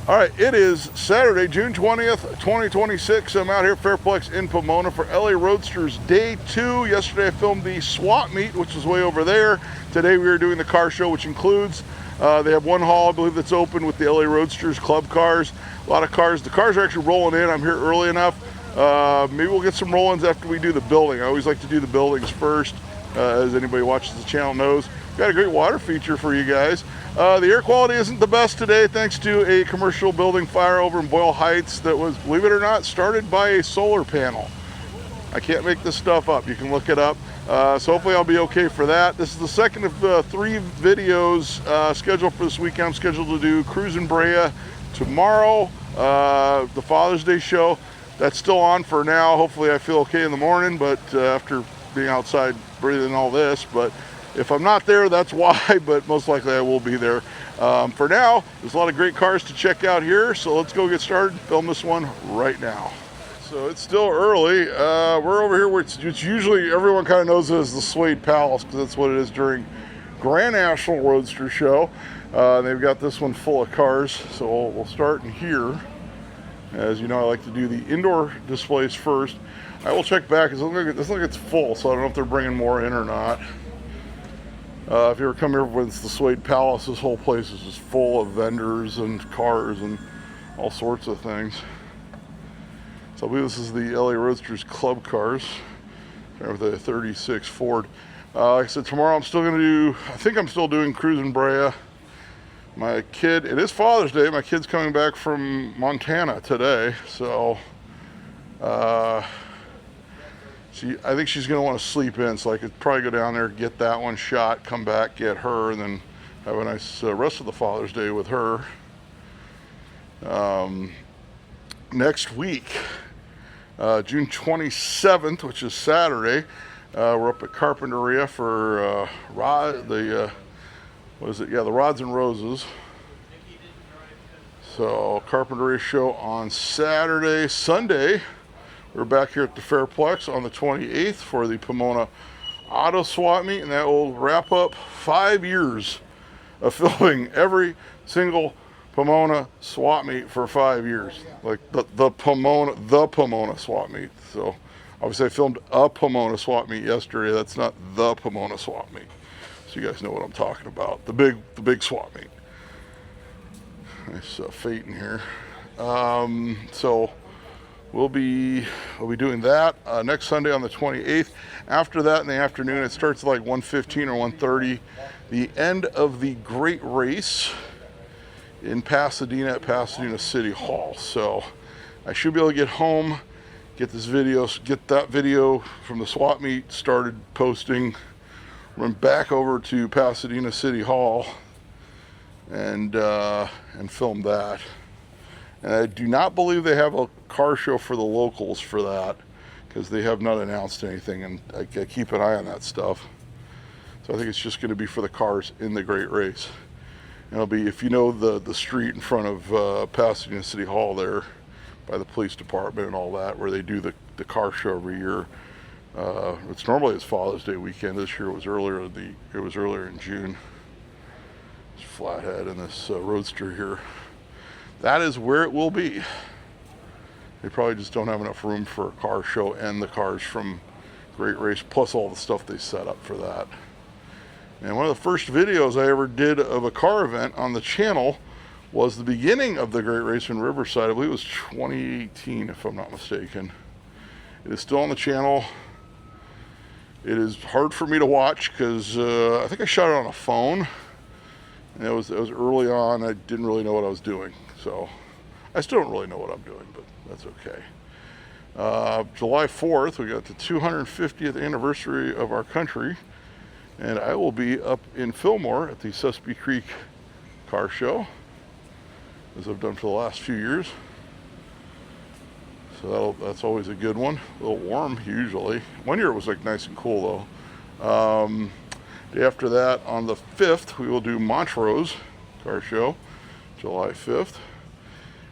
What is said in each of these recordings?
All right, it is Saturday, June 20th, 2026. I'm out here at Fairplex in Pomona for LA Roadsters Day 2. Yesterday I filmed the swap meet, which is way over there. Today we are doing the car show, which includes, they have one hall, I believe, that's open with the LA Roadsters club cars. A lot of cars. The cars are actually rolling in. I'm here early enough. Maybe we'll get some roll-ins after we do the building. I always like to do the buildings first, as anybody who watches the channel knows. Got a great water feature for you guys. The air quality isn't the best today, thanks to a commercial building fire over in Boyle Heights that was, believe it or not, started by a solar panel. I can't make this stuff up. You can look it up. So hopefully I'll be okay for that. This is the second of 3 videos scheduled for this weekend. I'm scheduled to do Cruise in Brea tomorrow, the Father's Day show. That's still on for now. Hopefully I feel okay in the morning, but after being outside breathing all this, but if I'm not there, that's why, but most likely I will be there. For now, there's a lot of great cars to check out here, so let's go get started and film this one right now. So it's still early. We're over here where it's usually, everyone kind of knows it as the Suede Palace, because that's what it is during Grand National Roadster Show. They've got this one full of cars, so we'll start in here. As you know, I like to do the indoor displays first. I will check back, because it looks like it's full, so I don't know if they're bringing more in or not. If you ever come here when it's the Suede Palace, this whole place is just full of vendors and cars and all sorts of things. So I believe this is the LA Roadsters club cars with a 36 Ford. Like I said, tomorrow I'm still going to do, I think I'm still doing Cruise in Brea. My kid, it is Father's Day, my kid's coming back from Montana today, so I think she's going to want to sleep in, so I could probably go down there, get that one shot, come back, get her, and then have a nice rest of the Father's Day with her. Next week, June 27th, which is Saturday, we're up at Carpinteria for the Rods and Roses. So Carpinteria show on Saturday. Sunday, we're back here at the Fairplex on the 28th for the Pomona Auto Swap Meet, and that will wrap up 5 years of filming every single Pomona Swap Meet for 5 years, like the Pomona Swap Meet. So obviously I filmed a Pomona Swap Meet yesterday. That's not the Pomona Swap Meet, so you guys know what I'm talking about. The big swap meet. Nice fate in here. So we'll be doing that next Sunday on the 28th. After that in the afternoon, it starts at like 1:15 or 1:30. The end of the Great Race in Pasadena at Pasadena City Hall. So I should be able to get home, get that video from the swap meet started posting, run back over to Pasadena City Hall and film that. And I do not believe they have a car show for the locals for that, because they have not announced anything, and I keep an eye on that stuff. So I think it's just going to be for the cars in the Great Race. And it'll be, if you know the street in front of Pasadena City Hall there, by the police department and all that, where they do the car show every year. It's Father's Day weekend. This year it was earlier in June. It's Flathead and this Roadster here. That is where it will be. They probably just don't have enough room for a car show and the cars from Great Race, plus all the stuff they set up for that. And one of the first videos I ever did of a car event on the channel was the beginning of the Great Race in Riverside. I believe it was 2018, if I'm not mistaken. It is still on the channel. It is hard for me to watch because I think I shot it on a phone. And it was early on. I didn't really know what I was doing. So I still don't really know what I'm doing, but that's okay. July 4th, we got the 250th anniversary of our country. And I will be up in Fillmore at the Sespe Creek Car Show, as I've done for the last few years. So that's always a good one. A little warm usually. One year it was like nice and cool though. Day after that, on the 5th, we will do Montrose Car Show, July 5th.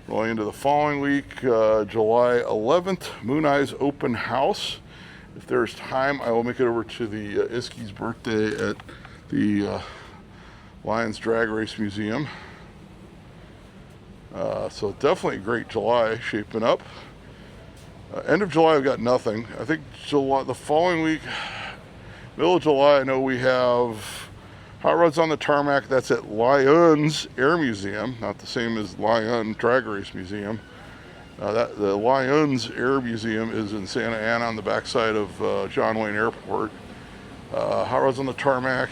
Rolling into the following week, July 11th, Moon Eyes Open House. If there's time, I will make it over to the Iski's birthday at the Lions Drag Race Museum. So definitely a great July shaping up. End of July, I've got nothing. I think July, the following week, middle of July, I know we have Hot Rods on the Tarmac. That's at Lyons Air Museum, not the same as Lyon Drag Race Museum. The Lyons Air Museum is in Santa Ana on the backside of John Wayne Airport. Hot Rods on the Tarmac.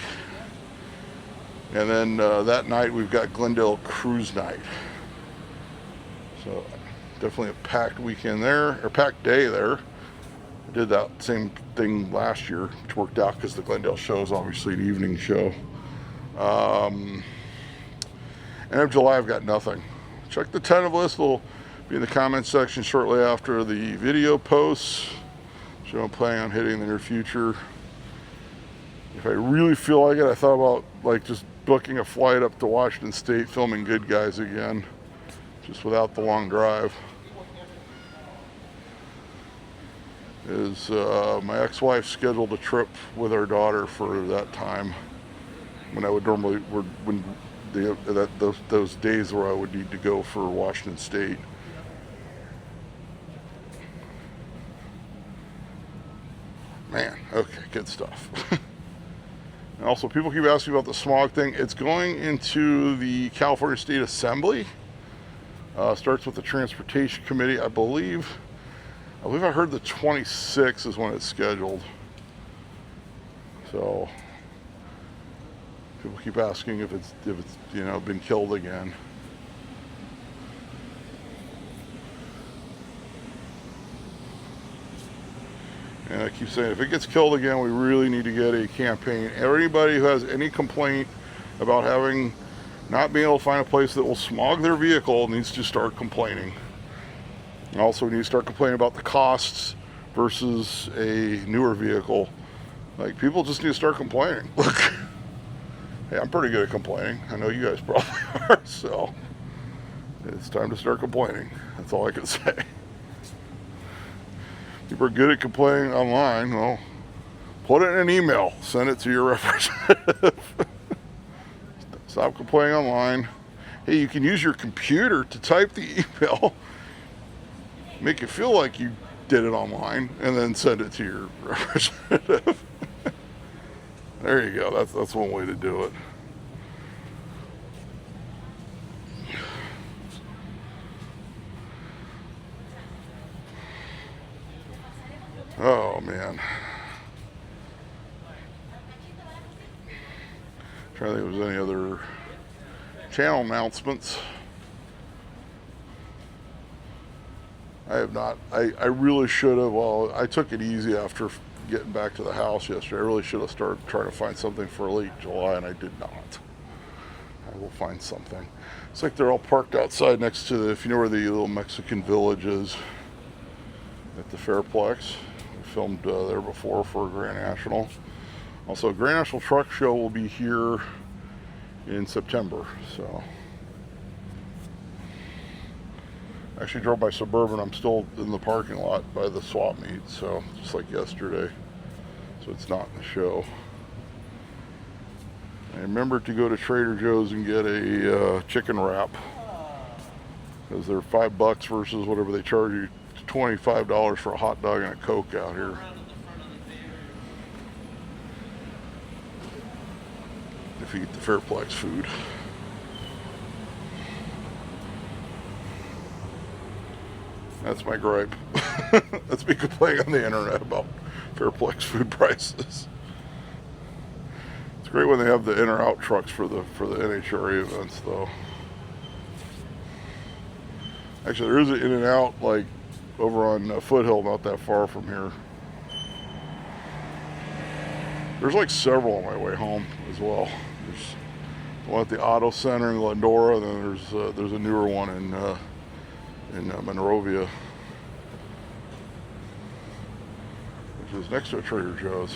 And then that night we've got Glendale Cruise Night. So definitely a packed weekend there, or packed day there. I did that same thing last year, which worked out because the Glendale show is obviously an evening show. End of July, I've got nothing. Check the tentative list. It'll be in the comments section shortly after the video posts. So I'm planning on hitting in the near future. If I really feel like it, I thought about like just booking a flight up to Washington State, filming Good Guys again, just without the long drive. My ex-wife scheduled a trip with our daughter for that time when I would normally, those days where I would need to go for Washington State. Man, okay, good stuff. And also, people keep asking about the smog thing. It's going into the California State Assembly. Starts with the Transportation Committee, I believe I heard the 26th is when it's scheduled. So people keep asking if it's been killed again. And I keep saying, if it gets killed again, we really need to get a campaign. Anybody who has any complaint about not being able to find a place that will smog their vehicle needs to start complaining. And also, we need to start complaining about the costs versus a newer vehicle. Like, people just need to start complaining. Look, hey, I'm pretty good at complaining. I know you guys probably are, so it's time to start complaining. That's all I can say. People are good at complaining online. Well, put it in an email. Send it to your representative. Stop complaining online. Hey, you can use your computer to type the email. Make it feel like you did it online, and then send it to your representative. There you go. That's one way to do it. Oh man. Trying to think if there's any other channel announcements. I have not. I really should have. Well, I took it easy after getting back to the house yesterday. I really should have started trying to find something for late July, and I did not. I will find something. It's like they're all parked outside next to if you know where the little Mexican village is at the Fairplex. We filmed there before for Grand National. Also, Grand National Truck Show will be here in September, so. I actually drove by Suburban. I'm still in the parking lot by the swap meet, so just like yesterday. So it's not in the show. I remembered to go to Trader Joe's and get a chicken wrap, because they're $5 versus whatever they charge you, $25 for a hot dog and a Coke out here. If you get the Fairplex food. That's my gripe. That's me complaining on the internet about Fairplex food prices. It's great when they have the in or out trucks for the NHRA events, though. Actually, there is an in and out like over on Foothill, not that far from here. There's like several on my way home as well. There's one at the Auto Center in Glendora, and then there's a newer one in Monrovia, which is next to a Trader Joe's.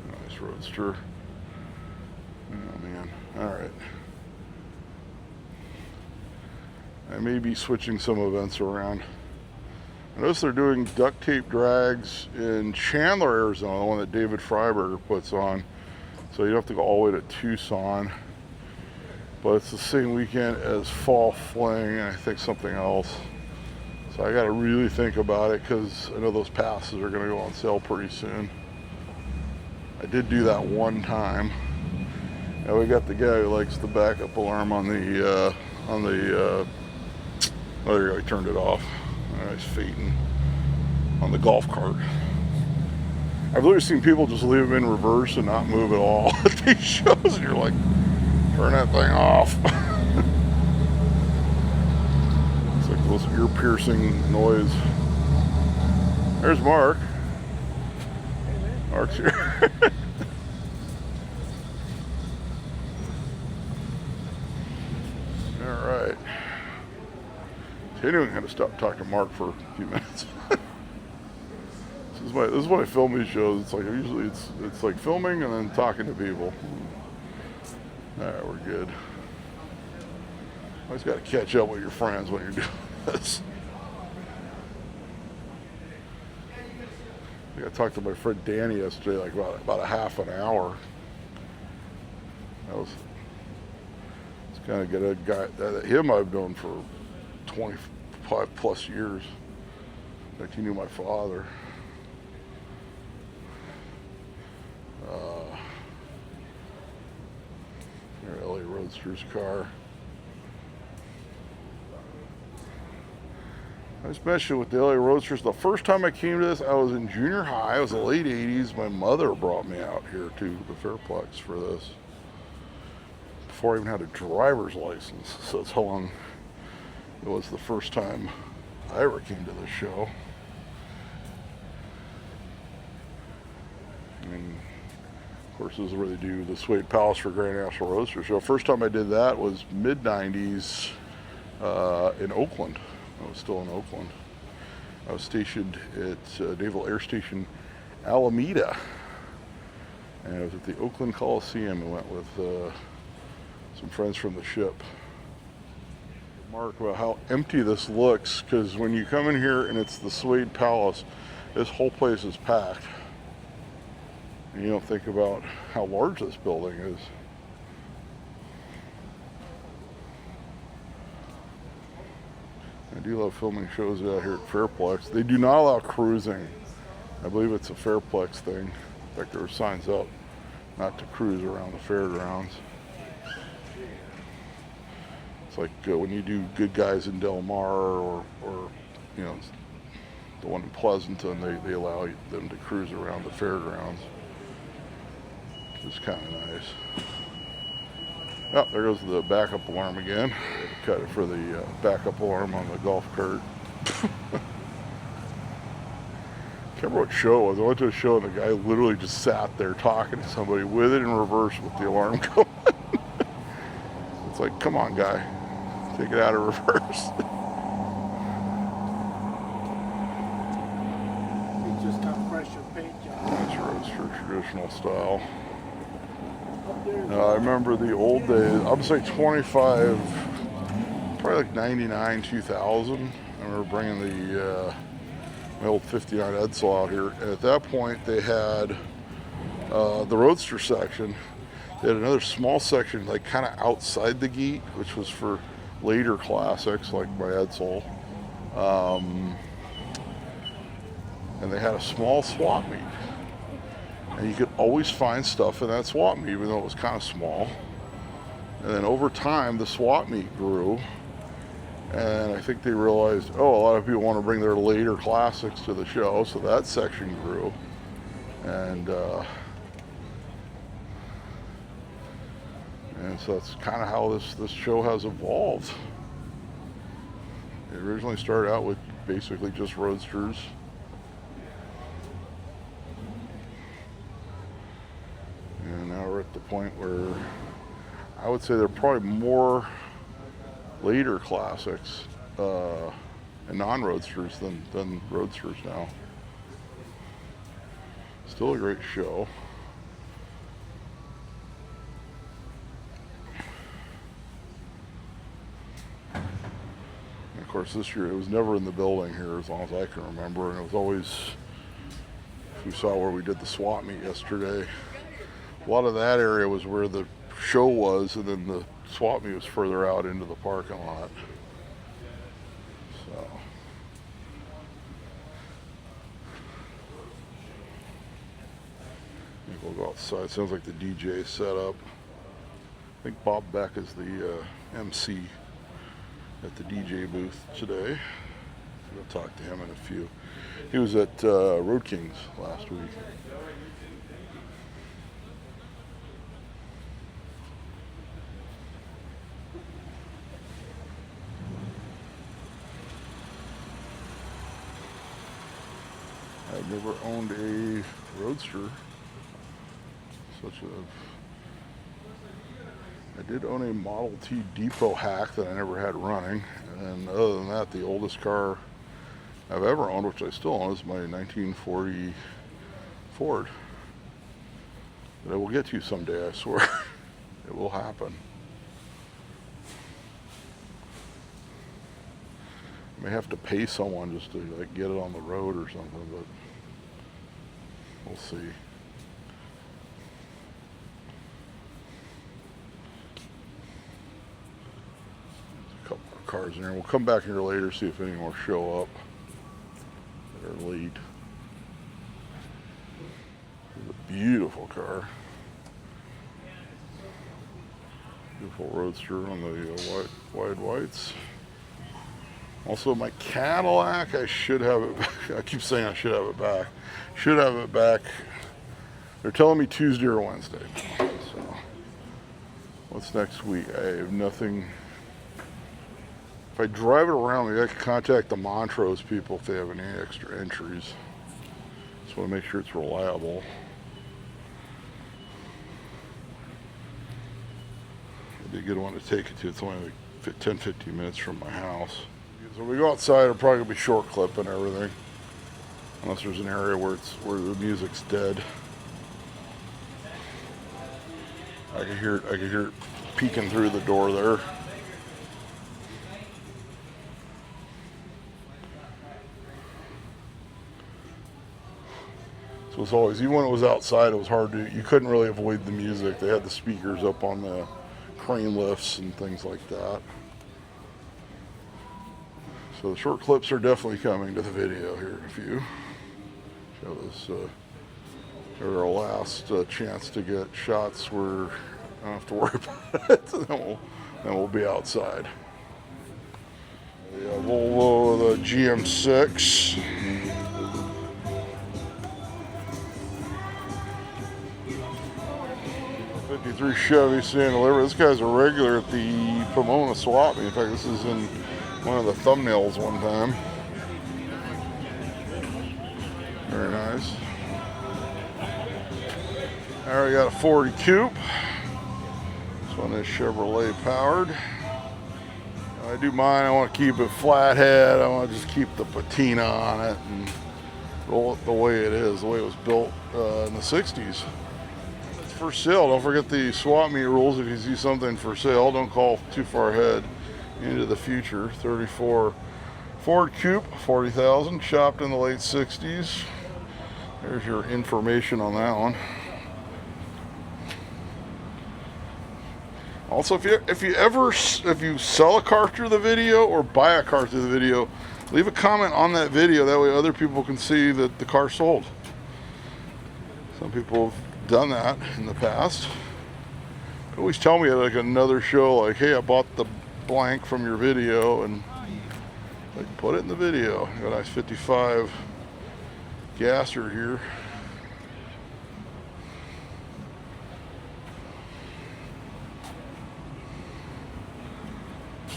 Nice Roadster. Oh man, alright. I may be switching some events around. I notice they're doing duct tape drags in Chandler, Arizona, the one that David Freiberger puts on. So you don't have to go all the way to Tucson. but it's the same weekend as Fall Fling and I think something else. So I got to really think about it because I know those passes are going to go on sale pretty soon. I did do that one time. Now we got the guy who likes the backup alarm on the oh, there you go, he turned it off. He's fading on the golf cart. I've literally seen people just leave them in reverse and not move at all at these shows, and you're like, turn that thing off. It's like those ear-piercing noise. There's Mark. Mark's here. All right. Anyone had to stop talking to Mark for a few minutes. This is when I film these shows. It's like usually it's like filming and then talking to people. All right, we're good. Always got to catch up with your friends when you're doing this. I think I talked to my friend Danny yesterday, like about a half an hour. It's kind of good. A guy, him I've known for 25 plus years. In fact, he knew my father. LA Roadsters car. I just mentioned with the LA Roadsters, the first time I came to this, I was in junior high. It was the late 80s. My mother brought me out here to the Fairplex for this. Before I even had a driver's license. So that's how long it was the first time I ever came to this show. And of course, this is where they do the Suede Palace for Grand National Roadster Show. First time I did that was mid-90s in Oakland. I was still in Oakland. I was stationed at Naval Air Station Alameda. And I was at the Oakland Coliseum. I went with some friends from the ship. Mark about how empty this looks, because when you come in here and it's the Suede Palace, this whole place is packed. And you don't think about how large this building is. I do love filming shows out here at Fairplex. They do not allow cruising. I believe it's a Fairplex thing. In fact, there are signs up not to cruise around the fairgrounds. It's like when you do Good Guys in Del Mar or you know, the one in Pleasanton, they allow them to cruise around the fairgrounds. It's kind of nice. Oh, there goes the backup alarm again. Cut it for the backup alarm on the golf cart. Can't remember what show it was. I went to a show and the guy literally just sat there talking to somebody with it in reverse with the alarm going. It's like, come on, guy, take it out of reverse. It just got fresher paint job. That's Roadster traditional style. I remember the old days. I would say 25, probably like 99, 2000. I remember bringing the my old 59 Edsel out here. And at that point, they had the Roadster section. They had another small section, like kind of outside the gate, which was for later classics like my Edsel. And they had a small swap meet. And you could always find stuff in that swap meet, even though it was kind of small. And then over time, the swap meet grew. And I think they realized, oh, a lot of people want to bring their later classics to the show, so that section grew. And so that's kind of how this show has evolved. It originally started out with basically just Roadsters. And now we're at the point where I would say there are probably more later classics and non-Roadsters than Roadsters now. Still a great show. And of course, this year it was never in the building here as long as I can remember, and it was always, if you saw where we did the swap meet yesterday, a lot of that area was where the show was, and then the swap meet was further out into the parking lot. So. I think we'll go outside. Sounds like the DJ is set up. I think Bob Beck is the MC at the DJ booth today. We'll talk to him in a few. He was at Road Kings last week. I've never owned a Roadster. I did own a Model T Depot hack that I never had running, and other than that, the oldest car I've ever owned, which I still own, is my 1940 Ford. That I will get to someday, I swear. It will happen. I may have to pay someone just to like get it on the road or something, but we'll see. Cars in here. We'll come back here later, see if any more show up that are late. It's a beautiful car. Beautiful Roadster on the wide whites. Also my Cadillac, I should have it back. I keep saying I should have it back. Should have it back. They're telling me Tuesday or Wednesday. So what's next week? I have nothing. If I drive it around, maybe I can contact the Montrose people if they have any extra entries. Just want to make sure it's reliable. It'd be a good one to take it to. It's only like 10-15 minutes from my house. So when we go outside, it'll probably be short clip and everything. Unless there's an area where the music's dead. I can hear it peeking through the door there. So it's always, even when it was outside, it was hard to, you couldn't really avoid the music. They had the speakers up on the crane lifts and things like that. So the short clips are definitely coming to the video here in a few. Show this, they're our last chance to get shots where I don't have to worry about it. Then we'll be outside. The Volvo, the GM6. 53 Chevy Santa Delivery. This guy's a regular at the Pomona swap meet. In fact, this is in one of the thumbnails one time. Very nice. I already got a 40 coupe. This one is Chevrolet powered. I do mine. I want to keep it flathead. I want to just keep the patina on it and roll it the way it is, the way it was built in the 60s. For sale. Don't forget the swap meet rules. If you see something for sale, don't call too far ahead into the future. 34 Ford Coupe, 40,000, shopped in the late 60s. There's your information on that one. Also, if you sell a car through the video or buy a car through the video, leave a comment on that video. That way other people can see that the car sold. Some people have done that in the past. They always tell me at like another show, like, hey, I bought the blank from your video, and like, put it in the video. Got a nice 55 gasser here.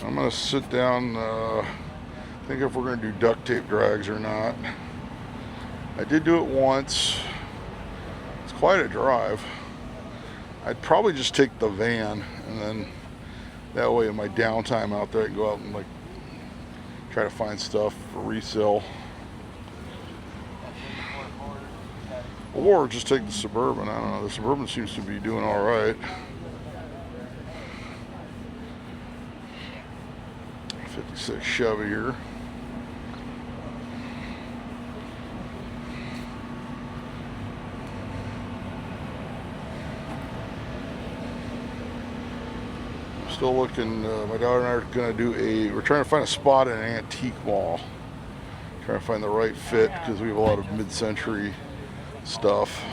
I'm gonna sit down, think if we're gonna do duct tape drags or not. I did do it once. It's quite a drive. I'd probably just take the van, and then that way in my downtime out there I can go out and like try to find stuff for resale. Or just take the Suburban. I don't know, the Suburban seems to be doing all right. 56 Chevy here. Still looking. My daughter and I are gonna do we're trying to find a spot in an antique mall. Trying to find the right fit because we have a lot of mid-century stuff.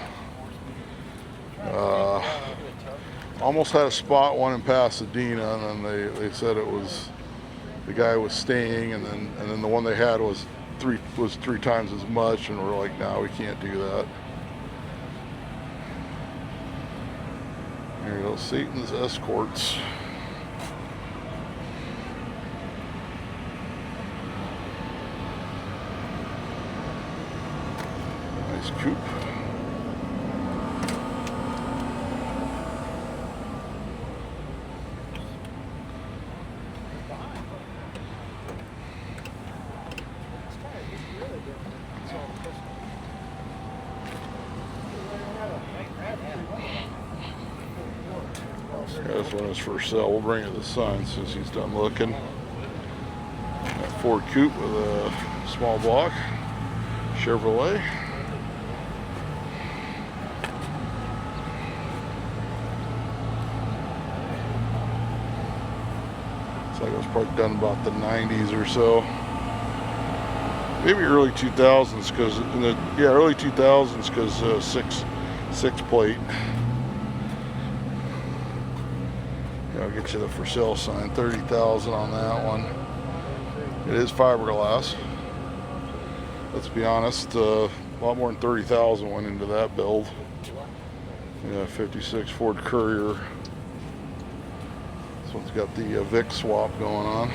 Almost had a spot one in Pasadena, and then they said it was the guy was staying, and then the one they had was three times as much, and we're like, no, we can't do that. There you go, Satan's Escorts. Nice coupe. This one is for sale. We'll bring you the sign since he's done looking. That Ford coupe with a small block Chevrolet. Looks like it was probably done about the 90s or so. Maybe early 2000s, because early 2000s, because six plate. I'll get you the for sale sign. 30,000 on that one. It is fiberglass. Let's be honest, a lot more than 30,000 went into that build. Yeah, 56 Ford Courier. This one's got the Vic swap going on.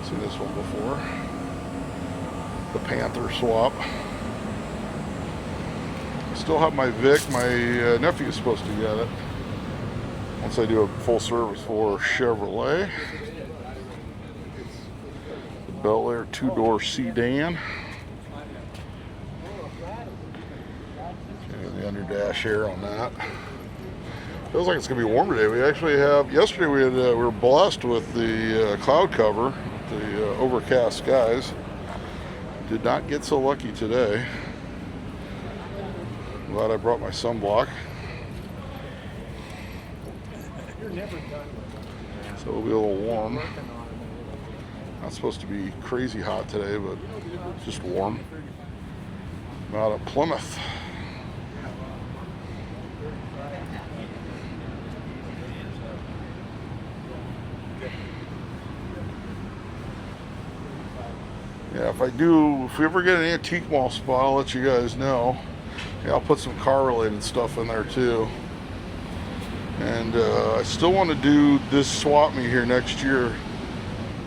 Seen this one before. The Panther swap. Still have my Vic. My nephew is supposed to get it once I do a full service for Chevrolet. The Bel Air 2-door sedan. Okay, the under dash air on that. Feels like it's gonna be warm today. We actually have, yesterday we were blessed with the cloud cover, the overcast skies. Did not get so lucky today. Glad I brought my sunblock. So it'll be a little warm. Not supposed to be crazy hot today, but just warm. I'm out of Plymouth. Yeah, if we ever get an antique mall spot, I'll let you guys know. Yeah, I'll put some car related stuff in there too. And I still want to do this swap meet here next year,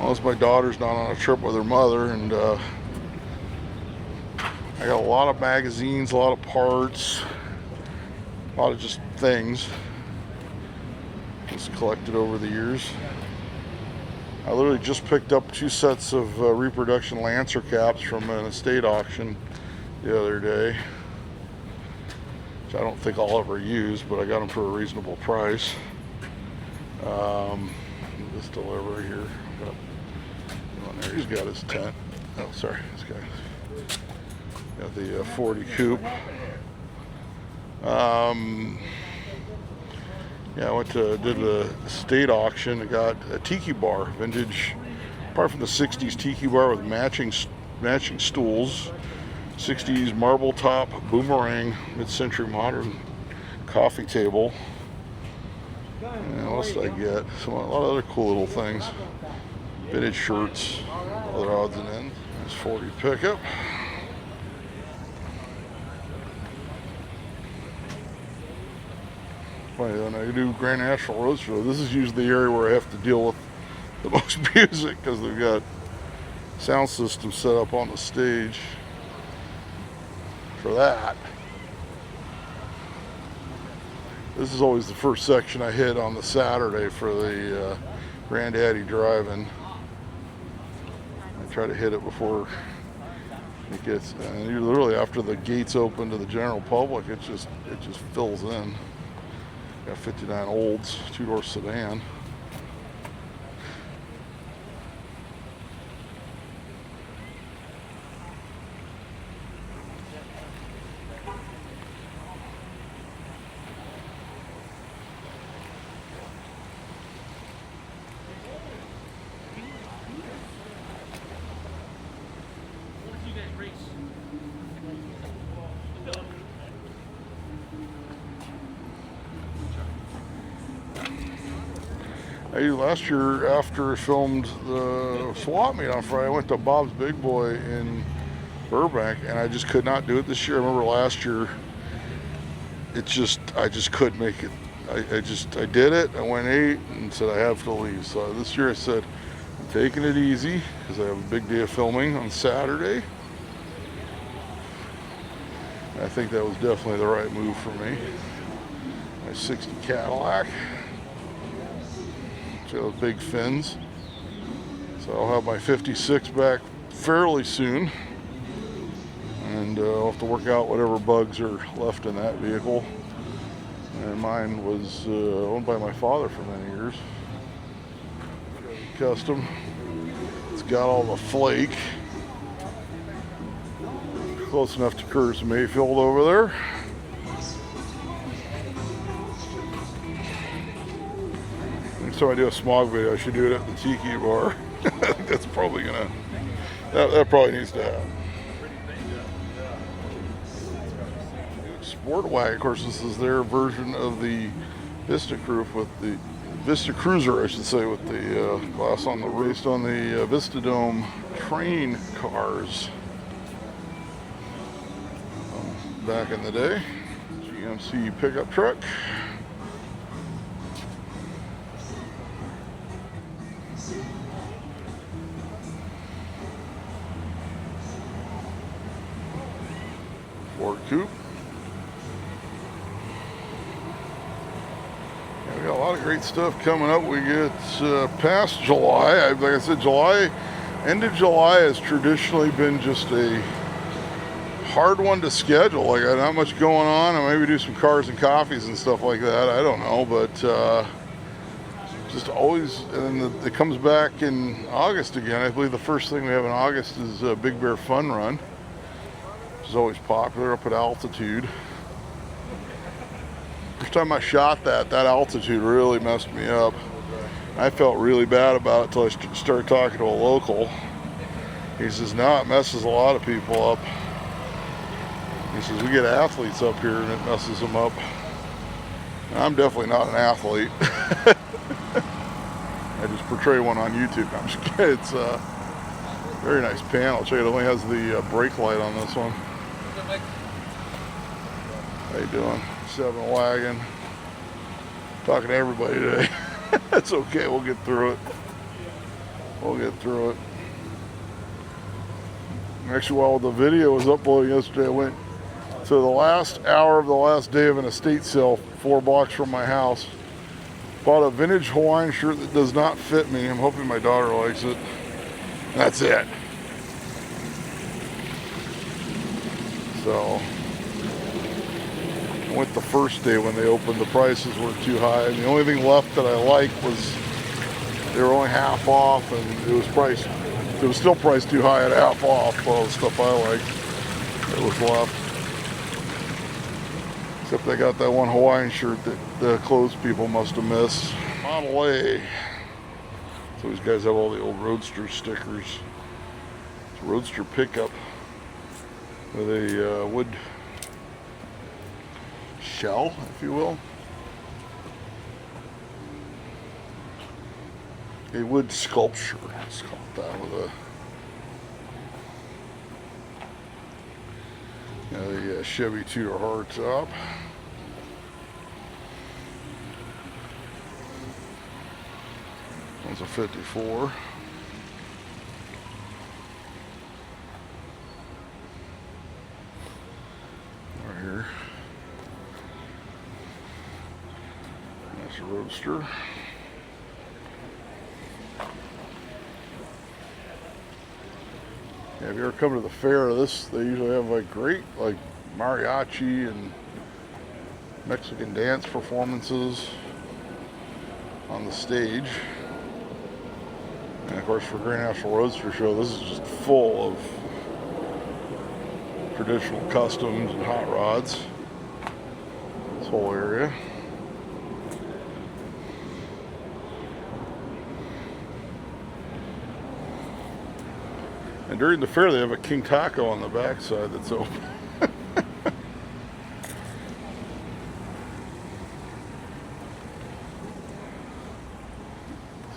unless my daughter's not on a trip with her mother. And I got a lot of magazines, a lot of parts, a lot of just things just collected over the years. I literally just picked up 2 sets of reproduction Lancer caps from an estate auction the other day. I don't think I'll ever use, but I got them for a reasonable price. This delivery here. There, he's got his tent. Oh, sorry, this guy. Got the 40 coupe. Yeah, I did the state auction. I got a tiki bar, vintage, apart from the 60s tiki bar with matching stools. 60s marble top, boomerang, mid-century modern coffee table. And what else did I get? A lot of other cool little things. Vintage shirts, other odds and ends. There's 40 pickup. Funny, when I do Grand National Roadsters Show, this is usually the area where I have to deal with the most music because they've got sound system set up on the stage for that. This is always the first section I hit on the Saturday for the Granddaddy Drive-In. I try to hit it before it gets, and literally after the gates open to the general public, it just fills in. Got 59 Olds, 2-door sedan. Last year, after I filmed the swap meet on Friday, I went to Bob's Big Boy in Burbank, and I just could not do it this year. I remember last year, I just couldn't make it. I did it. I went 8 and said I have to leave. So this year I said I'm taking it easy because I have a big day of filming on Saturday. I think that was definitely the right move for me. My 60 Cadillac. See those big fins. So I'll have my 56 back fairly soon. And I'll have to work out whatever bugs are left in that vehicle. And mine was owned by my father for many years. Custom. It's got all the flake. Close enough to Curtis Mayfield over there. Next time I do a smog video, I should do it at the Tiki Bar. I think that's probably gonna, that probably needs to happen. Sport Wagon, of course, this is their version of the Vista Roof with the Vista Cruiser, I should say, with the glass on the roof, based on the Vista Dome train cars back in the day. GMC pickup truck. Ford Coupe. Yeah, we got a lot of great stuff coming up. We get past July. Like I said, end of July has traditionally been just a hard one to schedule. Like, I got not much going on. I maybe do some cars and coffees and stuff like that. I don't know, but just always. And then it comes back in August again. I believe the first thing we have in August is Big Bear Fun Run, which is always popular up at altitude. First time I shot that altitude really messed me up. I felt really bad about it until I started talking to a local. He says, no, it messes a lot of people up. He says, we get athletes up here and it messes them up. And I'm definitely not an athlete. I just portray one on YouTube. I'm just kidding. It's a very nice panel. Check it, only has the brake light on this one. How you doing? 7 wagon. Talking to everybody today. That's okay, we'll get through it. We'll get through it. Actually, while the video was uploading yesterday, I went to the last hour of the last day of an estate sale 4 blocks from my house. Bought a vintage Hawaiian shirt that does not fit me. I'm hoping my daughter likes it. And that's it. So, I went the first day when they opened. The prices were too high. And the only thing left that I liked was they were only half off, and it was priced. It was still priced too high at half off. All the stuff I liked that was left. Except they got that one Hawaiian shirt that the clothes people must have missed. Model A. So these guys have all the old Roadster stickers. It's a Roadster pickup with a wood shell, if you will. A wood sculpture, let's call it that, with a Chevy Tudor hardtop. One's a 54. Right here. That's a Roadster. Yeah, if you ever come to the fair, they usually have like great like mariachi and Mexican dance performances on the stage. And of course, for Grand National Roadsters Show, this is just full of traditional customs and hot rods. This whole area. And during the fair, they have a King Taco on the backside that's open.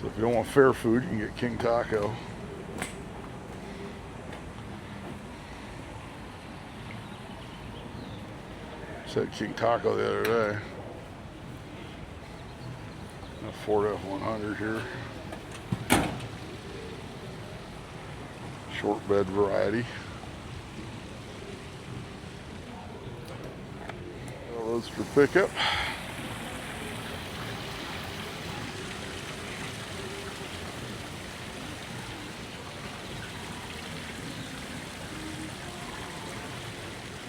So if you don't want fair food, you can get King Taco. Said King Taco the other day. A Ford F-100 here. Short bed variety. A Roadster pickup.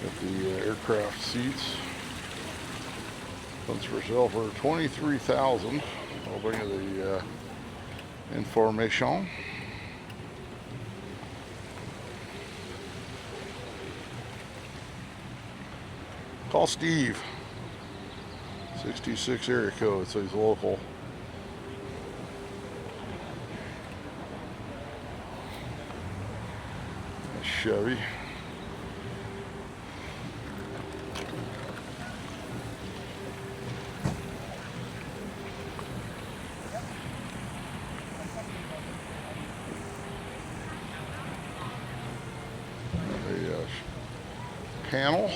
Got the aircraft seats. One's for sale for $23,000. I'll bring you the information. Call Steve. 66 area code, so he's local. A Chevy. Panel.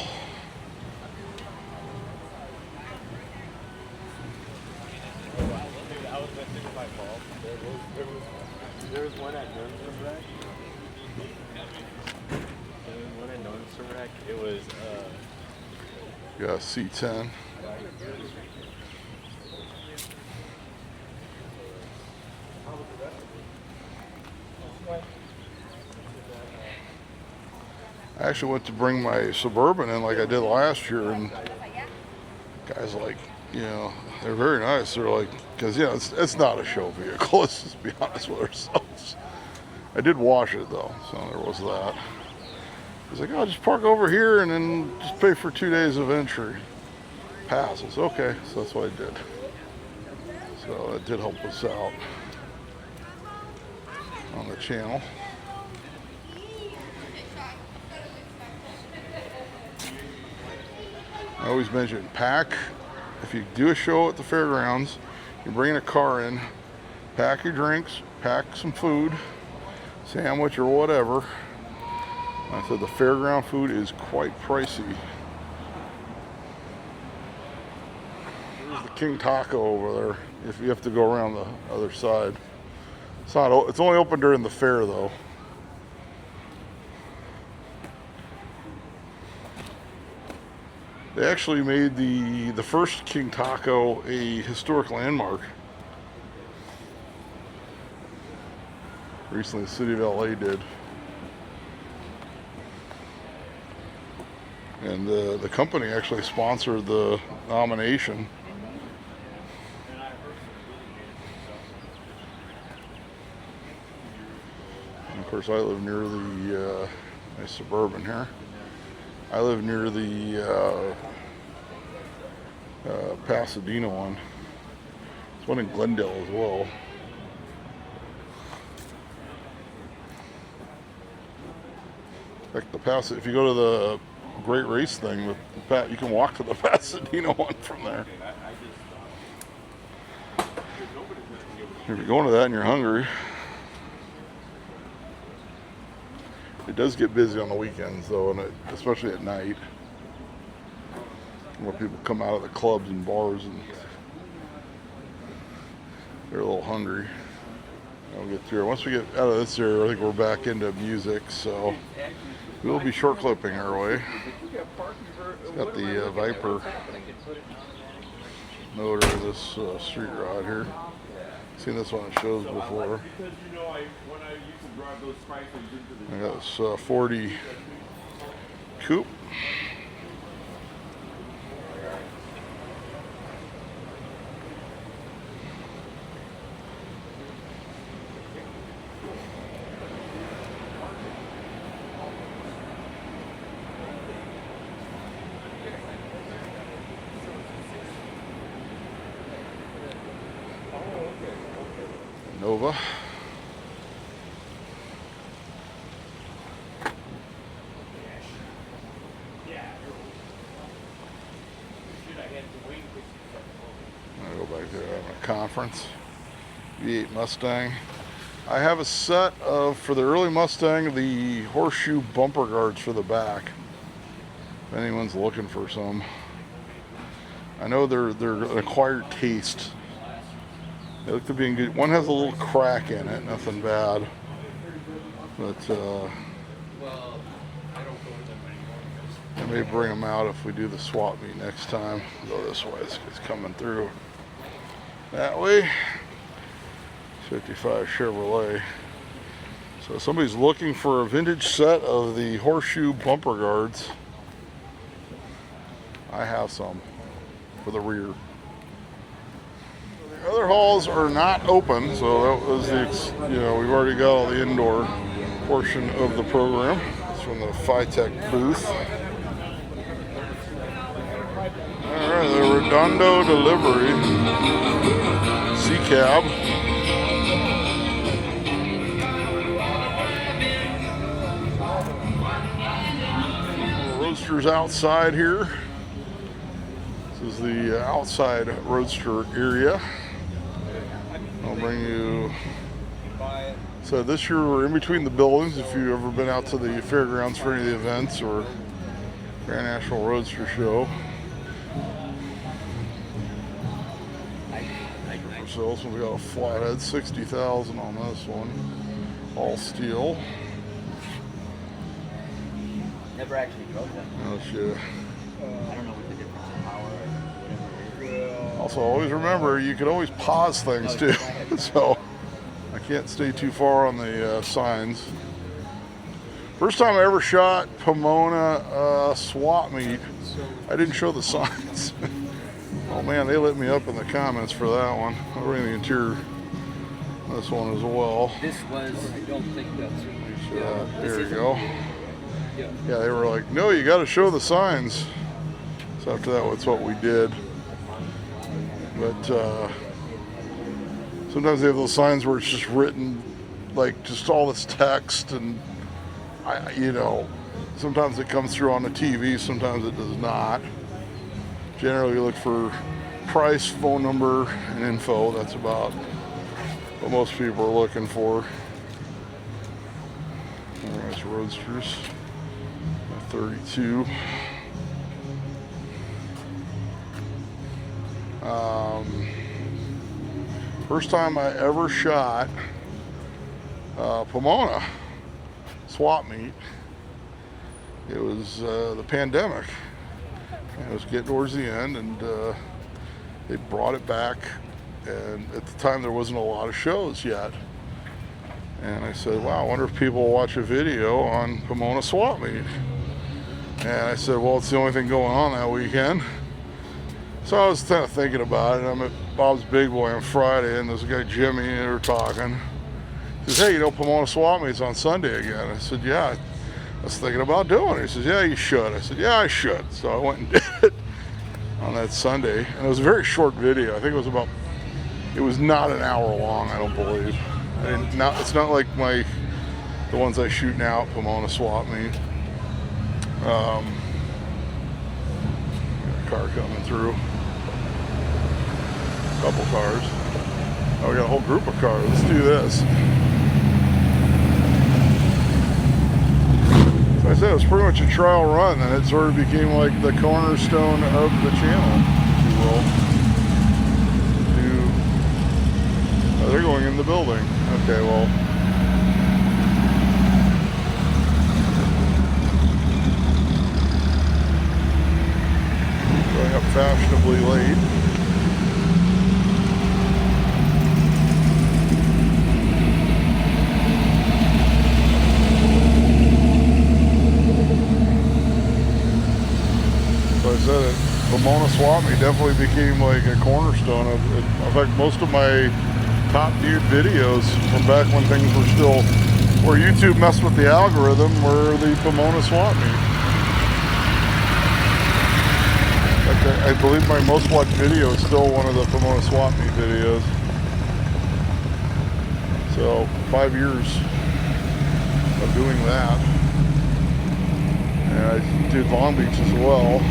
There was one at Nuremberg. There was one at Nuremberg. It was Got a C10. I actually went to bring my Suburban in like I did last year, and guys like, you know, they're very nice. They're like, because, you know, it's not a show vehicle, let's just be honest with ourselves. I did wash it though, so there was that. He's like, oh, just park over here and then just pay for 2 days of entry. Passes. Okay, so that's what I did. So that did help us out on the channel. I always mention pack. If you do a show at the fairgrounds, you're bringing a car in, pack your drinks, pack some food, sandwich or whatever. I said the fairground food is quite pricey. There's the King Taco over there. If you have to go around the other side, it's not. It's only open during the fair though. They actually made the first King Taco a historic landmark. Recently, the city of LA did. And the company actually sponsored the nomination. And of course, I live near the nice Suburban here. I live near the Pasadena one. There's one in Glendale as well. In fact, if you go to the Great Race thing, you can walk to the Pasadena one from there. If you're going to that and you're hungry. It does get busy on the weekends though, and especially at night, where people come out of the clubs and bars and they're a little hungry. I'll get through it. Once we get out of this area, I think we're back into music, so we'll be short clipping our way. It's got the Viper motor of this street rod here. Seen this one at shows before. I got this 40 coupe. Nova. I'm gonna go back there at my conference. V8 Mustang. I have a set of, for the early Mustang, the horseshoe bumper guards for the back. If anyone's looking for some. I know they're an acquired taste. They look to be in good. One has a little crack in it, nothing bad. But I may bring them out if we do the swap meet next time. Go this way, it's coming through that way. 55 Chevrolet. So somebody's looking for a vintage set of the horseshoe bumper guards. I have some for the rear. The other halls are not open, so that was the, we've already got all the indoor portion of the program. It's from the Phytech booth. All right, the Redondo Delivery C-Cab. Roadsters outside here. This is the outside Roadster area. I'll bring you. So this year we're in between the buildings. If you've ever been out to the fairgrounds for any of the events or Grand National Roadster Show. So we got a flathead, 60,000 on this one, all steel. Never actually drove that. Oh shit. I don't know what the difference in power or whatever it is. Also, always remember you could always pause things too. So I can't stay too far on the signs. First time I ever shot Pomona swap meet, I didn't show the signs. Oh man, they lit me up in the comments for that one. I'll bring the interior this one as well. This was, I don't think that's There you go. Yeah, they were like, no, you got to show the signs. So after that, that's what we did. But sometimes they have those signs where it's just written, like just all this text, and sometimes it comes through on the TV, sometimes it does not. Generally, we look for price, phone number, and info. That's about what most people are looking for. There's Roadsters. 32. First time I ever shot Pomona swap meet. It was the pandemic. It was getting towards the end, and they brought it back. And at the time, there wasn't a lot of shows yet. And I said, wow, I wonder if people will watch a video on Pomona swap meet. And I said, well, it's the only thing going on that weekend. So I was kind of thinking about it. I'm at Bob's Big Boy on Friday, and there's a guy, Jimmy, and they were talking. He says, hey, Pomona swap meet's on Sunday again. I said, yeah, I was thinking about doing it. He says, yeah, you should. I said, yeah, I should. So I went and did it on that Sunday. And it was a very short video. I think it was not an hour long, I don't believe. It's not like the ones I shoot now at Pomona swap meet. Got a car coming through. Couple cars. Oh, we got a whole group of cars. Let's do this. So I said it was pretty much a trial run, and it sort of became like the cornerstone of the channel, if you will. Oh, they're going in the building. Okay, well. Going up fashionably late. So I said it, Pomona swap meet definitely became like a cornerstone of it. In fact, most of my top viewed videos from back when things were still, where YouTube messed with the algorithm, were the Pomona swap meet. I believe my most watched video is still one of the Pomona swap meet videos. So 5 years of doing that. And I did Long Beach as well.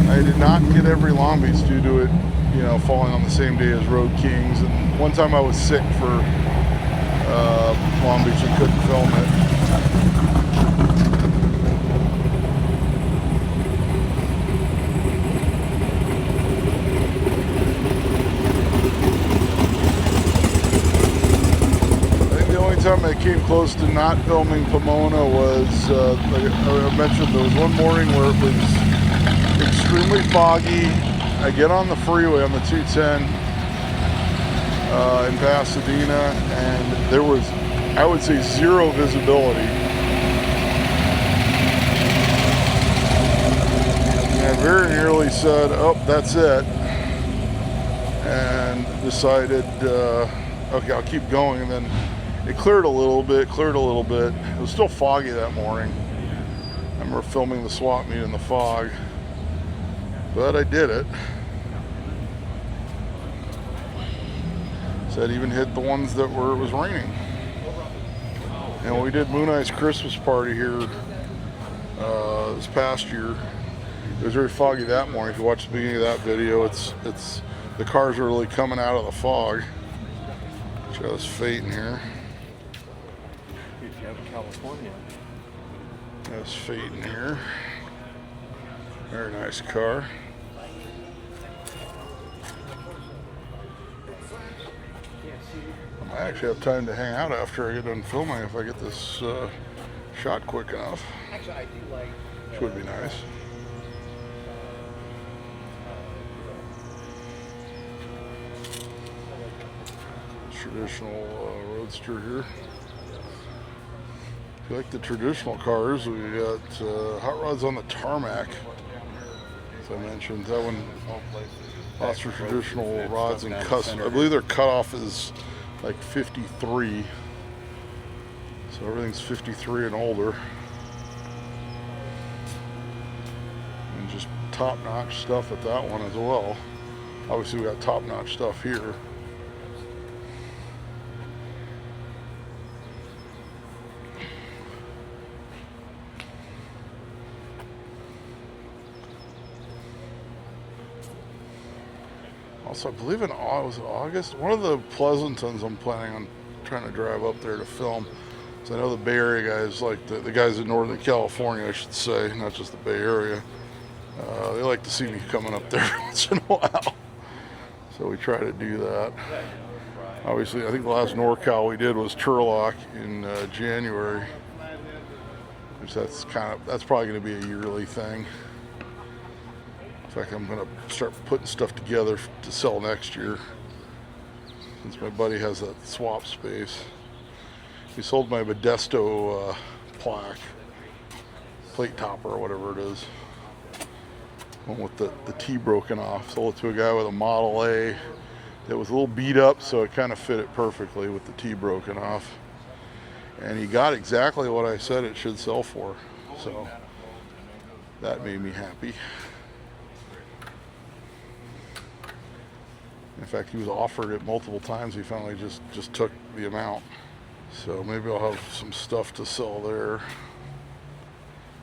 I did not get every Long Beach due to it, you know, falling on the same day as Road Kings. And one time I was sick for Long Beach and couldn't film it. Time I came close to not filming Pomona was, like I mentioned, there was one morning where it was extremely foggy. I get on the freeway on the 210 in Pasadena, and there was, I would say, zero visibility. And I very nearly said, oh, that's it, and decided, okay, I'll keep going, and then it cleared a little bit, It was still foggy that morning. I remember filming the swap meet in the fog, but I did it. So it even hit the ones that were, it was raining. And we did Moon Eye's Christmas party here this past year. It was very foggy that morning. If you watch the beginning of that video, it's the cars are really coming out of the fog. Got this Fate in here. California. That's Fate in here. Very nice car. I might actually have time to hang out after I get done filming if I get this shot quick enough. Which would be nice. Traditional Roadster here. If you like the traditional cars, we got hot rods on the tarmac. As I mentioned, that one, lots of traditional rods and custom. I believe their cutoff is like 53. So everything's 53 and older. And just top-notch stuff at that one as well. Obviously, we got top-notch stuff here. Also, I believe in was it August? One of the Pleasantons I'm planning on trying to drive up there to film. So I know the Bay Area guys, like the guys in Northern California, I should say, not just the Bay Area. They like to see me coming up there once in a while. So we try to do that. Obviously, I think the last NorCal we did was Turlock in January. Which that's probably going to be a yearly thing. In fact, I'm going to start putting stuff together to sell next year, since my buddy has that swap space. He sold my Modesto plaque, plate topper or whatever it is, one with the T broken off. Sold it to a guy with a Model A that was a little beat up, so it kind of fit it perfectly with the T broken off. And he got exactly what I said it should sell for, so that made me happy. In fact, he was offered it multiple times. He finally just took the amount. So maybe I'll have some stuff to sell there.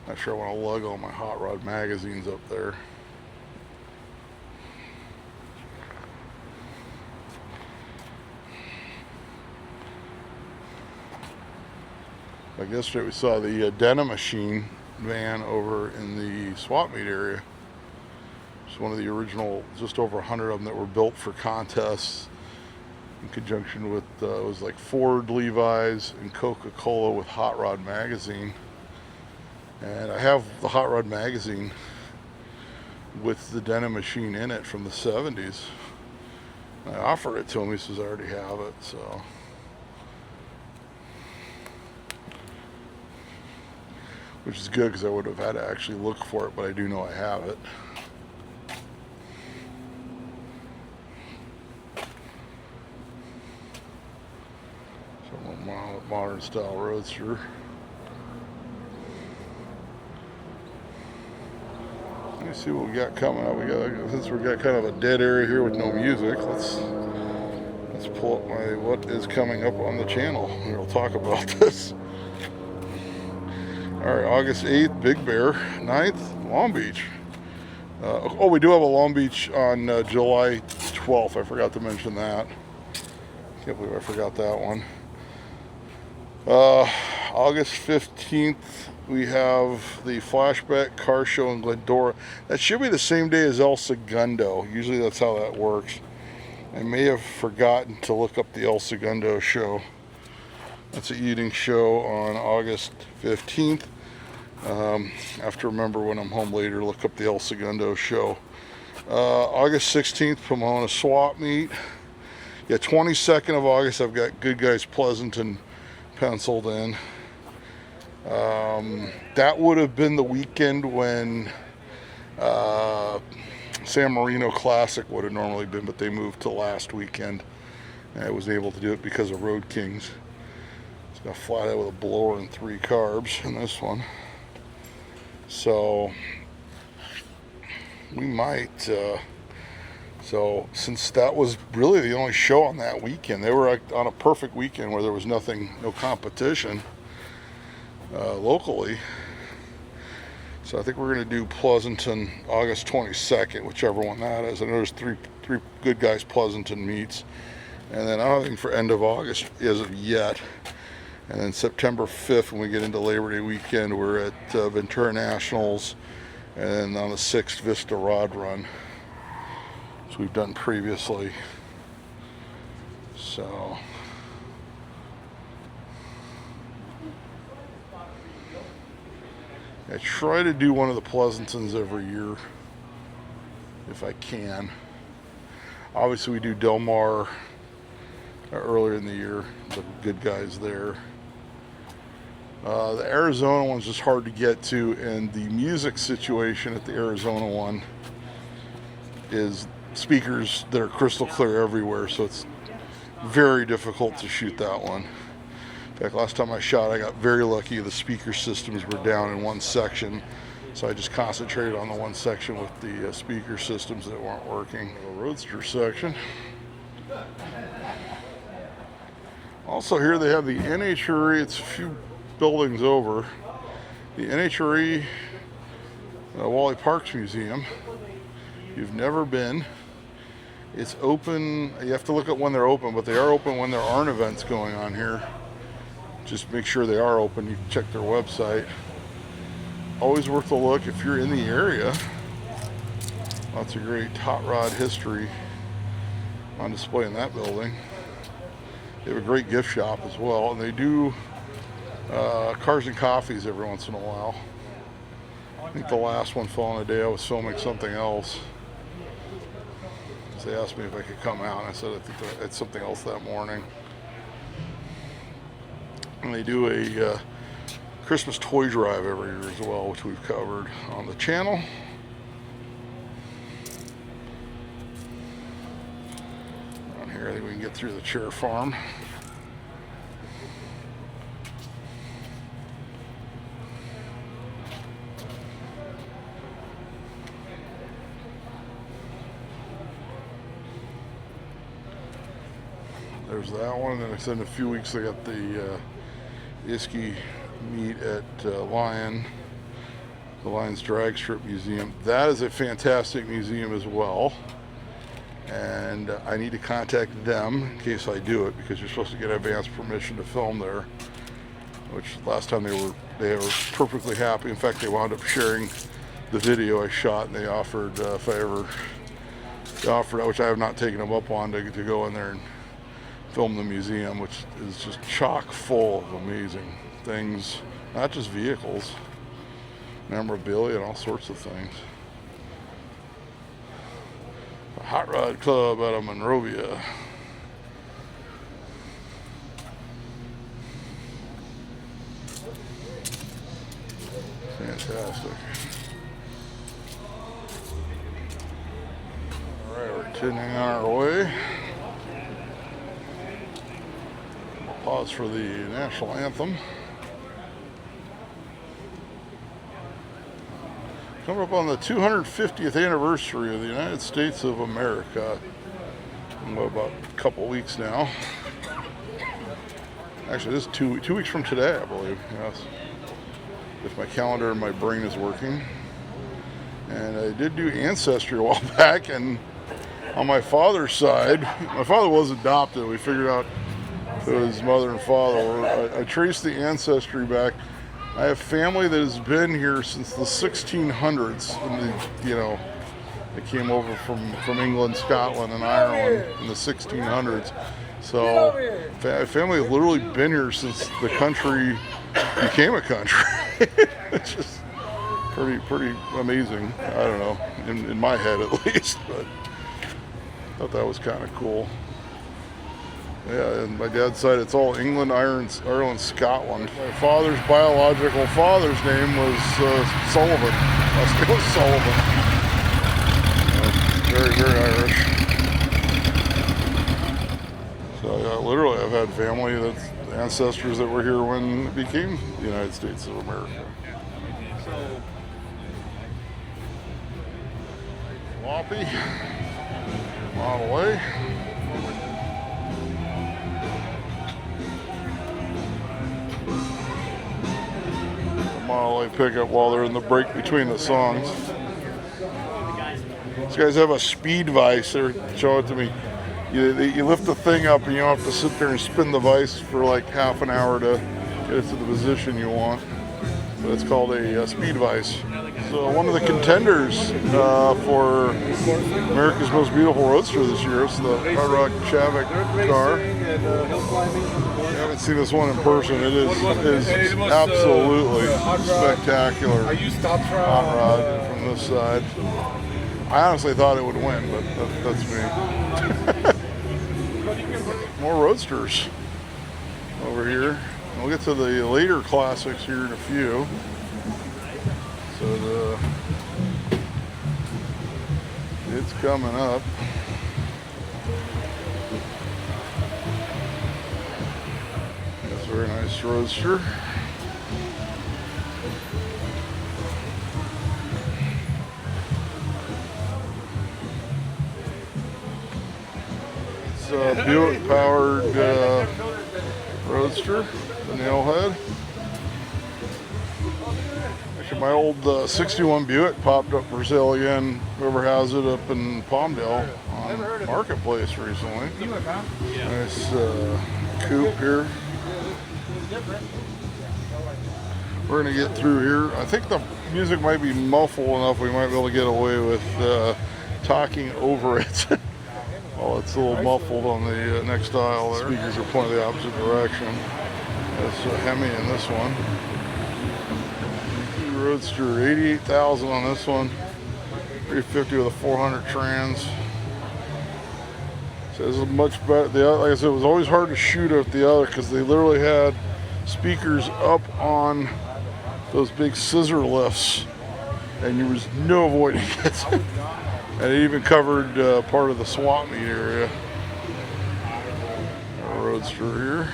Not sure I want to lug all my hot rod magazines up there. Like yesterday we saw the Denim Machine van over in the swap meet area. It's one of the original, just over 100 of them that were built for contests in conjunction with, it was like Ford, Levi's, and Coca-Cola with Hot Rod Magazine. And I have the Hot Rod Magazine with the Denim Machine in it from the 70s. I offered it to him, he says I already have it, so. Which is good because I would have had to actually look for it, but I do know I have it. Modern style Roadster. Let me see what we got coming up. Since we got kind of a dead area here with no music, let's pull up what is coming up on the channel and we'll talk about this. Alright, August 8th, Big Bear. 9th, Long Beach. We do have a Long Beach on July 12th. I forgot to mention that. Can't believe I forgot that one. August 15th, we have the Flashback Car Show in Glendora. That should be the same day as El Segundo. Usually that's how that works. I may have forgotten to look up the El Segundo show. That's an eating show on August 15th. I have to remember when I'm home later, look up the El Segundo show. August 16th, Pomona swap meet. Yeah, 22nd of August, I've got Good Guys Pleasanton penciled in. That would have been the weekend when San Marino Classic would have normally been, but they moved to last weekend. And I was able to do it because of Road Kings. It's got to fly out with a blower and 3 carbs in this one. So we might, so since that was really the only show on that weekend, they were on a perfect weekend where there was nothing, no competition locally. So I think we're going to do Pleasanton August 22nd, whichever one that is. I know there's three Good Guys Pleasanton meets. And then I don't think for end of August as of yet. And then September 5th, when we get into Labor Day weekend, we're at Ventura Nationals. And then on the 6th, Vista Rod Run, which we've done previously. So I try to do one of the Pleasantons every year if I can. Obviously we do Del Mar earlier in the year, the Good Guys there. The Arizona one's just hard to get to, and the music situation at the Arizona one is speakers that are crystal clear everywhere, so it's very difficult to shoot that one. In fact, last time I shot, I got very lucky. The speaker systems were down in one section, so I just concentrated on the one section with the speaker systems that weren't working. The Roadster section. Also here they have the NHRE, it's a few buildings over, the NHRE Wally Parks Museum. You've never been. It's open, you have to look at when they're open, but they are open when there aren't events going on here. Just make sure they are open. You can check their website. Always worth a look if you're in the area. Lots of great hot rod history on display in that building. They have a great gift shop as well, and they do cars and coffees every once in a while. I think the last one fell on a day I was filming something else. So they asked me if I could come out, and I said I think it's something else that morning. And they do a Christmas toy drive every year as well, which we've covered on the channel. Around here, I think we can get through the chair farm. There's that one, and then I said in a few weeks I got the Iski meet at the Lion's Drag Strip Museum. That is a fantastic museum as well, and I need to contact them in case I do it, because you're supposed to get advance permission to film there, which last time they were perfectly happy. In fact, they wound up sharing the video I shot, and they offered if I ever offered, which I have not taken them up on, to go in there and film the museum, which is just chock full of amazing things, not just vehicles, memorabilia and all sorts of things. A hot rod club out of Monrovia. Fantastic. All right, we're tuning on our way. Pause for the national anthem. Coming up on the 250th anniversary of the United States of America. About a couple weeks now. Actually, this is two weeks from today, I believe. Yes, if my calendar and my brain is working. And I did do Ancestry a while back, and On my father's side, my father was adopted. We figured out it was his mother and father. I traced the ancestry back. I have family that has been here since the 1600s. They came over from England, Scotland, and Ireland in the 1600s. So family has literally been here since the country became a country. It's just pretty amazing. I don't know, in my head at least, but I thought that was kind of cool. Yeah, and my dad's side, it's all England, Ireland, Scotland. My father's biological father's name was Sullivan. Last name was Sullivan. Very, very Irish. So yeah, literally I've had family that's ancestors that were here when it became the United States of America. Floppy, Model A. Model A pickup while they're in the break between the songs. These guys have a speed vise. Show it to me. You lift the thing up and you don't have to sit there and spin the vise for like half an hour to get it to the position you want. But it's called a speed vise. So one of the contenders for America's Most Beautiful Roadster this year is the Hard Rock Chavik car. I haven't seen this one in person. It is absolutely spectacular. Hot rod from this side. I honestly thought it would win, but that's me. More Roadsters over here. We'll get to the later classics here in a few. So it's coming up. That's a very nice Roadster. It's a Buick powered Roadster, the nail head. Actually, my old 61 Buick popped up for sale again. Whoever has it up in Palmdale on Marketplace recently. Nice coupe here. We're going to get through here. I think the music might be muffled enough we might be able to get away with talking over it. Well, it's a little muffled on the next aisle there. Speakers are pointing the opposite direction. That's a Hemi in this one. Roadster, 88,000 on this one. 350 with a 400 trans. So this is much better. Like I said, it was always hard to shoot at the other because they literally had speakers up on those big scissor lifts, and there was no avoiding it. And it even covered part of the swap meet area. A Roadster here.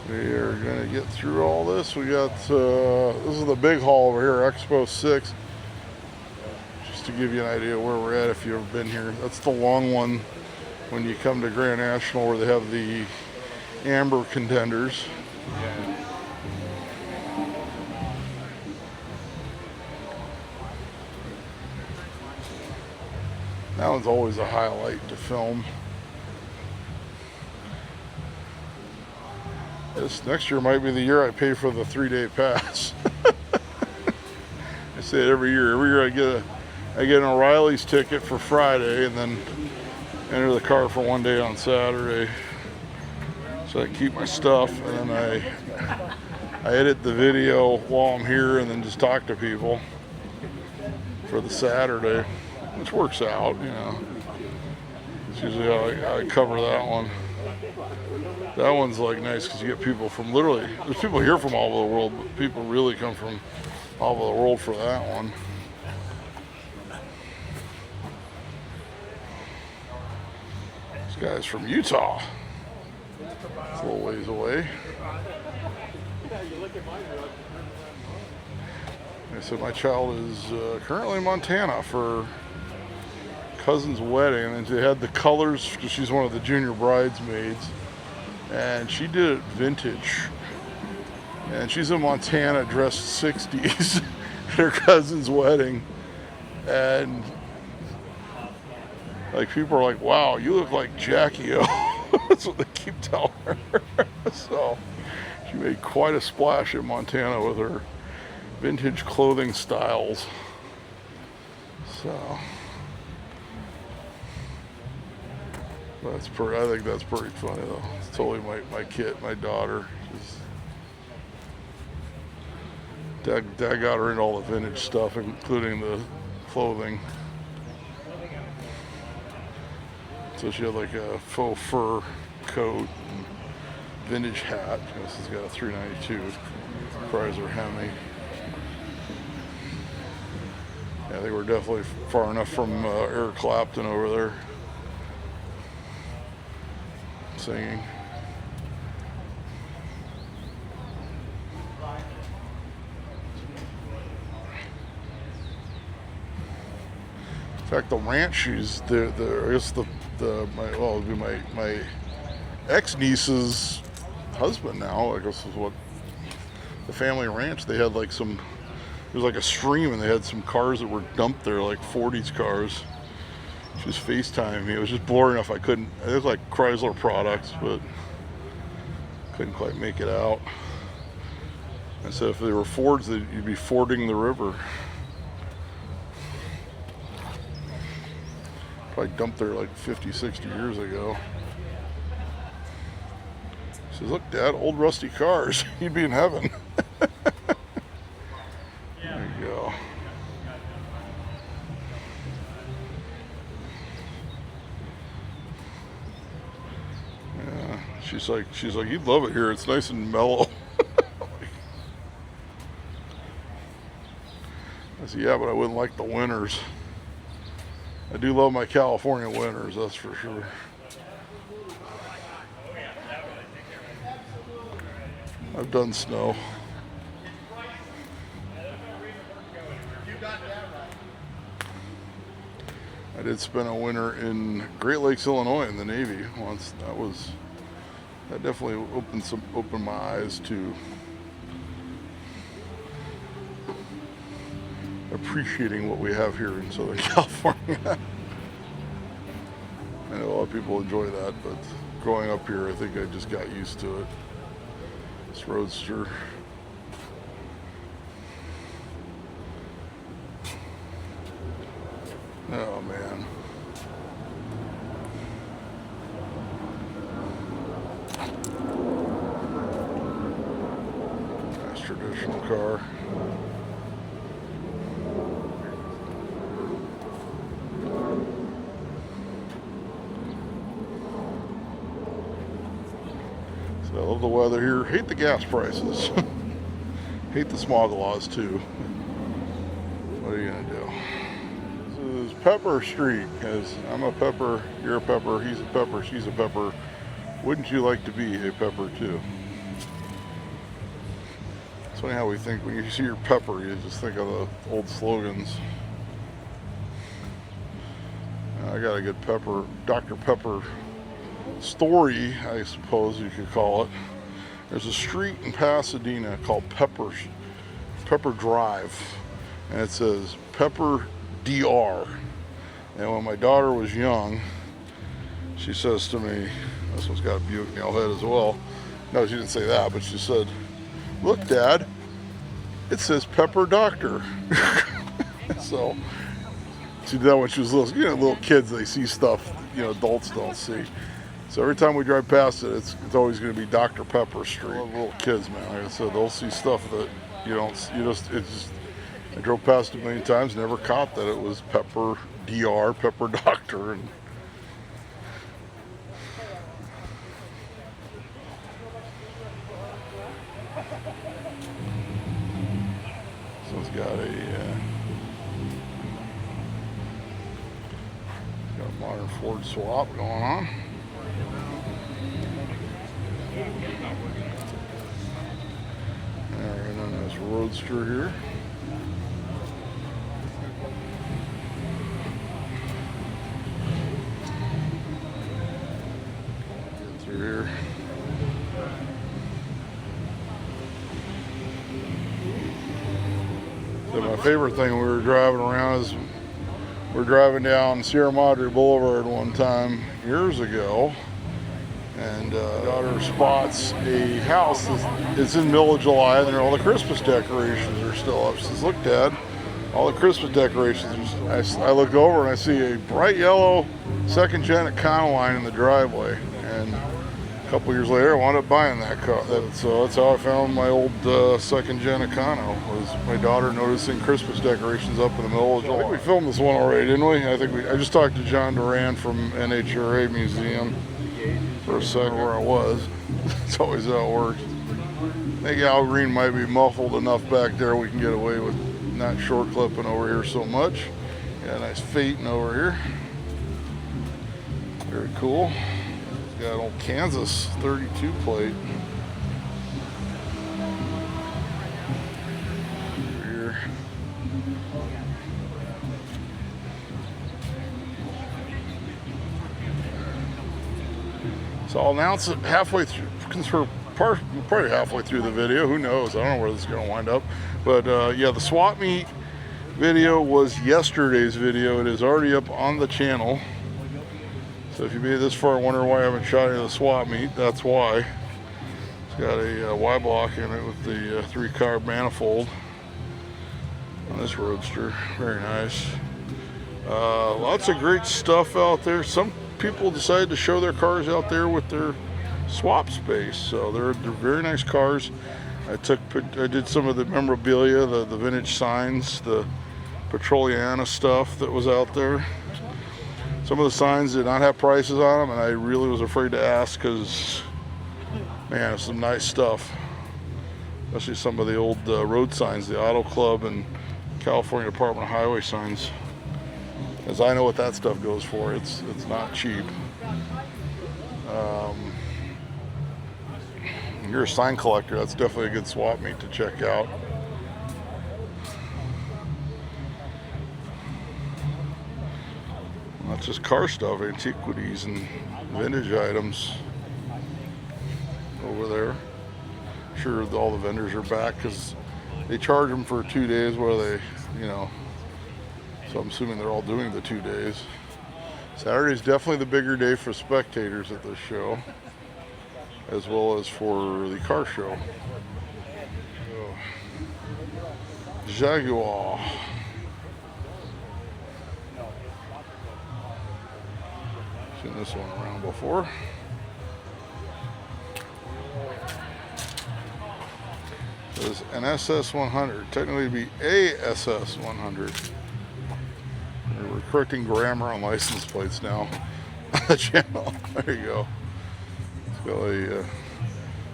We are going to get through all this. We got, this is the big hall over here, Expo 6. Just to give you an idea where we're at if you've ever been here. That's the long one when you come to Grand National where they have the amber contenders. That one's always a highlight to film. This next year might be the year I pay for the 3-day pass. I say it every year. Every year I get an O'Reilly's ticket for Friday and then enter the car for 1 day on Saturday. So I keep my stuff and then I edit the video while I'm here and then just talk to people for the Saturday, which works out, you know. It's usually how I cover that one. That one's like nice because you get people from literally, there's people here from all over the world, but people really come from all over the world for that one. This guy's from Utah. It's a little ways away. I said my child is currently in Montana for cousin's wedding, and they had the colors because she's one of the junior bridesmaids. and she did it vintage. And she's in Montana, dressed 60s at her cousin's wedding. And like people are like, wow, you look like Jackie O. That's what they keep telling her. So she made quite a splash in Montana with her vintage clothing styles. So I think that's pretty funny though. It's totally my kid, my daughter. Dad got her into all the vintage stuff, including the clothing. So she had like a faux fur coat and vintage hat. This has got a 392 Chrysler Hemi. Yeah, they were definitely far enough from Eric Clapton over there singing. In fact, the ranch she's I guess my ex-niece's husband now, I guess is what the family ranch, they had like some, there was like a stream and they had some cars that were dumped there, like 40s cars. She was FaceTiming me. It was just blurry enough it was like Chrysler products, but couldn't quite make it out. I said if they were Fords, you'd be fording the river. Probably dumped there like 50, 60 years ago. She says, look, Dad, old rusty cars. You'd be in heaven. There you go. Yeah, she's like, you'd love it here. It's nice and mellow. I said, yeah, but I wouldn't like the winters. I do love my California winters, that's for sure. I've done snow. I did spend a winter in Great Lakes, Illinois in the Navy once. That definitely opened my eyes to appreciating what we have here in Southern California. I know a lot of people enjoy that, but growing up here, I think I just got used to it. This Roadster. Oh man. Nice traditional car. I love the weather here. Hate the gas prices. Hate the smog laws too. What are you gonna do? This is Pepper Street. Because I'm a pepper, you're a pepper, he's a pepper, she's a pepper. Wouldn't you like to be a pepper too? It's funny how we think when you see your pepper, you just think of the old slogans. I got a good pepper, Dr. Pepper story, I suppose you could call it. There's a street in Pasadena called Pepper Drive, and it says Pepper DR. And when my daughter was young, she says to me, this one's got a Buick nail head as well. No, she didn't say that, but she said, look, Dad, it says Pepper Doctor. So she did that when she was little. You know, little kids, they see stuff, you know, adults don't see. So every time we drive past it, it's always going to be Dr. Pepper Street. Little kids, man, like I said, they'll see stuff that I drove past it many times, never caught that it was Pepper DR, Pepper Doctor. And so it's got a modern Ford swap going on. Alright, and then this Roadster here. Get through here. Then my favorite thing we were driving around is we're driving down Sierra Madre Boulevard one time years ago, and daughter spots a house. It's in the middle of July, and there all the Christmas decorations are still up. She says, "Look, Dad, all the Christmas decorations." I look over and I see a bright yellow second-gen Econoline in the driveway, and a couple years later, I wound up buying that car. So that's how I found my old second-gen Econo, was my daughter noticing Christmas decorations up in the middle of July. I think we filmed this one already, didn't we? I just talked to John Duran from NHRA Museum for a second where I was. It's always how it works. I think Al Green might be muffled enough back there we can get away with not short clipping over here so much. Yeah, nice Phaeton over here. Very cool. Got an old Kansas 32 plate. Here. So I'll announce it halfway through, probably halfway through the video. Who knows? I don't know where this is going to wind up. But yeah, the swap meet video was yesterday's video. It is already up on the channel. So if you made it this far and wonder why I haven't shot any of the swap meet, that's why. It's got a Y block in it with the 3-carb manifold on this Roadster. Very nice. Lots of great stuff out there. Some people decide to show their cars out there with their swap space. So they're very nice cars. I did some of the memorabilia, the vintage signs, the Petroliana stuff that was out there. Some of the signs did not have prices on them, and I really was afraid to ask because, man, it's some nice stuff. Especially some of the old road signs, the Auto Club and California Department of Highway signs. As I know what that stuff goes for, it's not cheap. If you're a sign collector, that's definitely a good swap meet to check out. Not just car stuff, antiquities and vintage items over there. I'm sure all the vendors are back because they charge them for 2 days where they, so I'm assuming they're all doing the 2 days. Saturday's definitely the bigger day for spectators at this show, as well as for the car show. Jaguar. Seen this one around before. There's an SS100. Technically it'd be a SS100. We're correcting grammar on license plates now on the channel. There you go. It's got a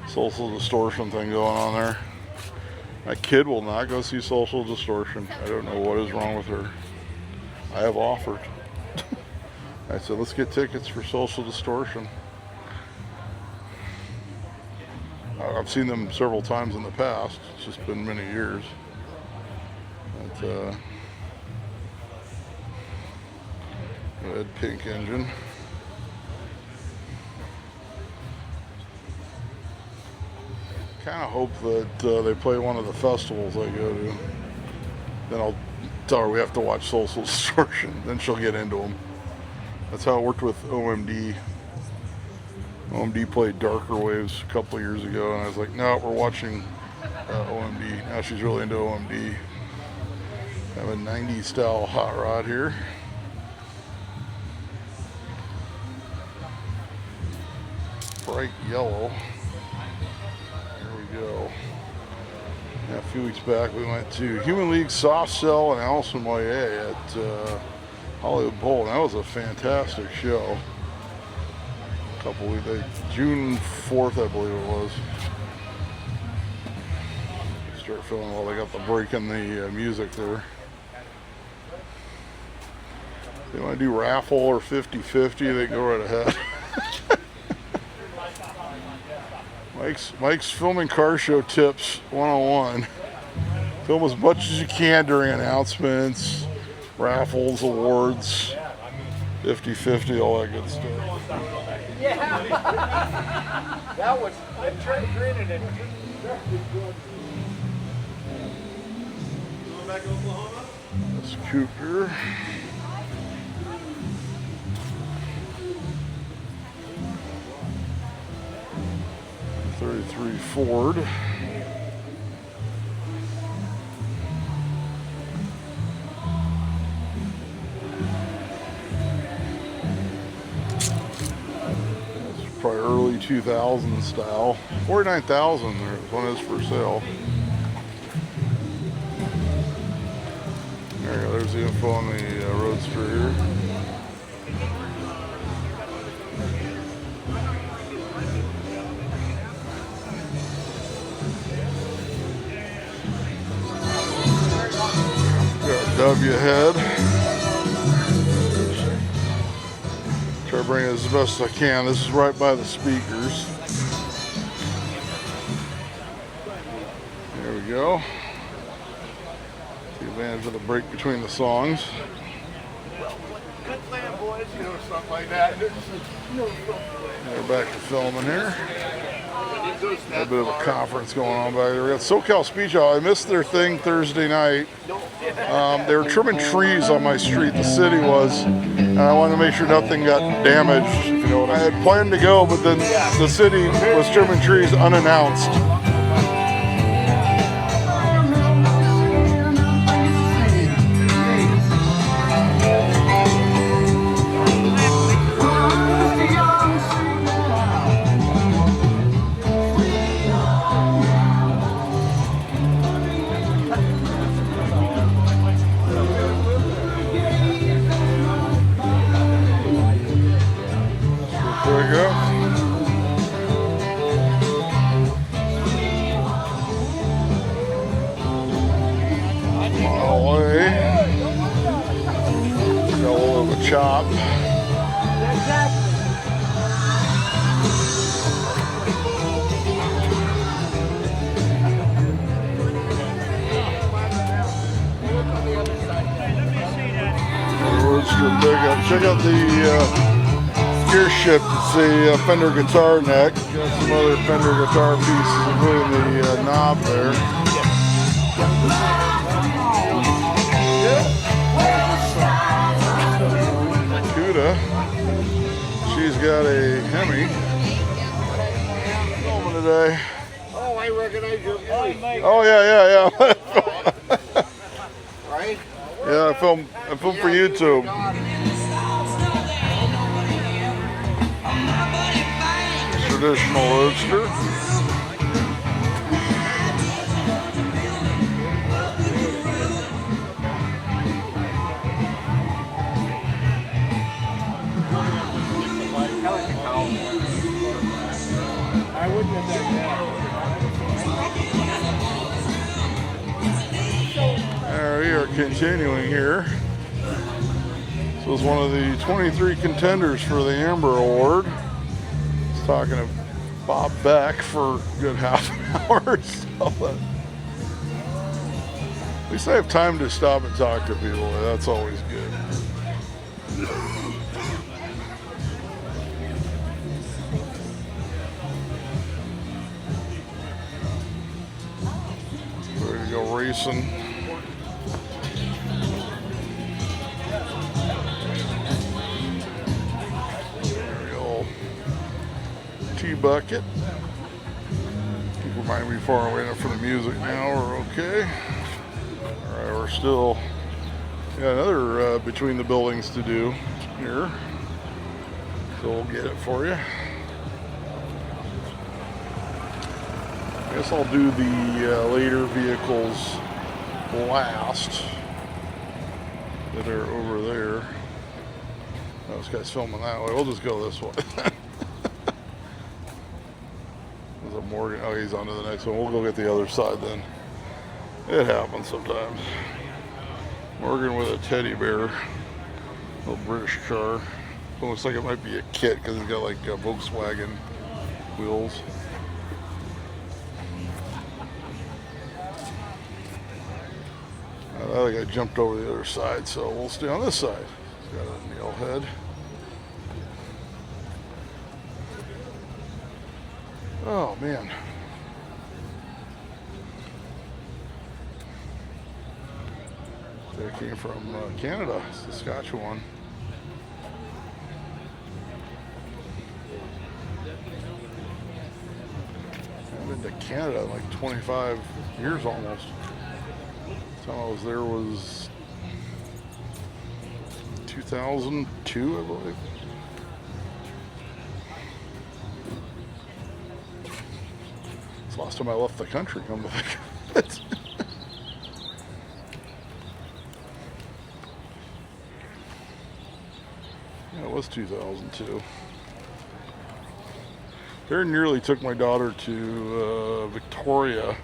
social distortion thing going on there. My kid will not go see Social Distortion. I don't know what is wrong with her. I have offered. I said, let's get tickets for Social Distortion. I've seen them several times in the past. It's just been many years. But, red pink engine. Kind of hope that they play one of the festivals I go to. Then I'll tell her we have to watch Social Distortion. Then she'll get into them. That's how it worked with OMD. OMD played Darker Waves a couple of years ago, and I was like, no, we're watching OMD. Now she's really into OMD. I have a 90s style hot rod here. Bright yellow. Here we go. Yeah, a few weeks back we went to Human League Soft Cell and Allison Moyet at Hollywood Bowl. And that was a fantastic show. A couple weeks, June 4th, I believe it was. Start feeling well. They got the break in the music there. They want to do raffle or 50-50, they go right ahead. Mike's filming car show tips 101. Film as much as you can during announcements, raffles, awards, 50-50, all that good stuff. Yeah. That was Trent Green and This coupe here. '33 Ford. Probably early 2000 style. 49,000. There's one is for sale. There you go. There's the info on the Roadster here. Got a W head. Try to bring it as best as I can. This is right by the speakers. There we go. Take advantage of the break between the songs. Good plan, boys. You know, stuff like that. We're back to filming here. A bit of a conference going on back there. We got SoCal Speech Out. I missed their thing Thursday night. They were trimming trees on my street, the city was, and I wanted to make sure nothing got damaged. You know, I had planned to go, but then the city was trimming trees unannounced. There we go. Mile away. Got a little of a chop. Roadster pickup. Check out the gear shift. It's a Fender guitar neck. Got some other Fender guitar pieces, including the knob there. Cuda. She's got a Hemi. Filming today. Oh, I recognize your voice. Oh yeah. Right? Yeah, I film for YouTube. Traditional Roadster. I wouldn't have done that. There we are continuing here. So it's one of the 23 contenders for the Amber Award. Talking to Bob Beck for a good half an hour or so. At least I have time to stop and talk to people. That's always good. Ready to go racing. Bucket. Keep reminding me before I wait up for the music now. We're okay. All right, we're still got another between the buildings to do here, so we'll get it for you. I guess I'll do the later vehicles last that are over there. Oh, this guy's filming that way. We'll just go this way. Morgan, oh, he's on to the next one. We'll go get the other side then. It happens sometimes. Morgan with a teddy bear, little British car. It looks like it might be a kit because it's got like Volkswagen wheels. I think I jumped over the other side, so we'll stay on this side. It's got a nail head. Oh man. They came from Canada, Saskatchewan. I've been to Canada in like 25 years almost. The time I was there was 2002, I believe. It's the last time I left the country, come to think of it. Yeah, it was 2002. Very nearly took my daughter to Victoria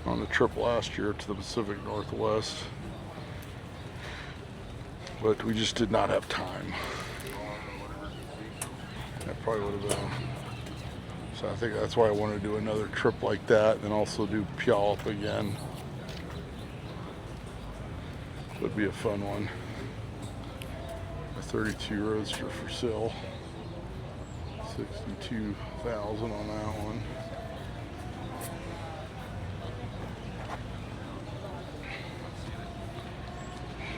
on the trip last year to the Pacific Northwest, but we just did not have time. That probably would have been. So I think that's why I want to do another trip like that, and also do Puyallup again. Would be a fun one. A 32 Roadster for sale. 62,000 on that one.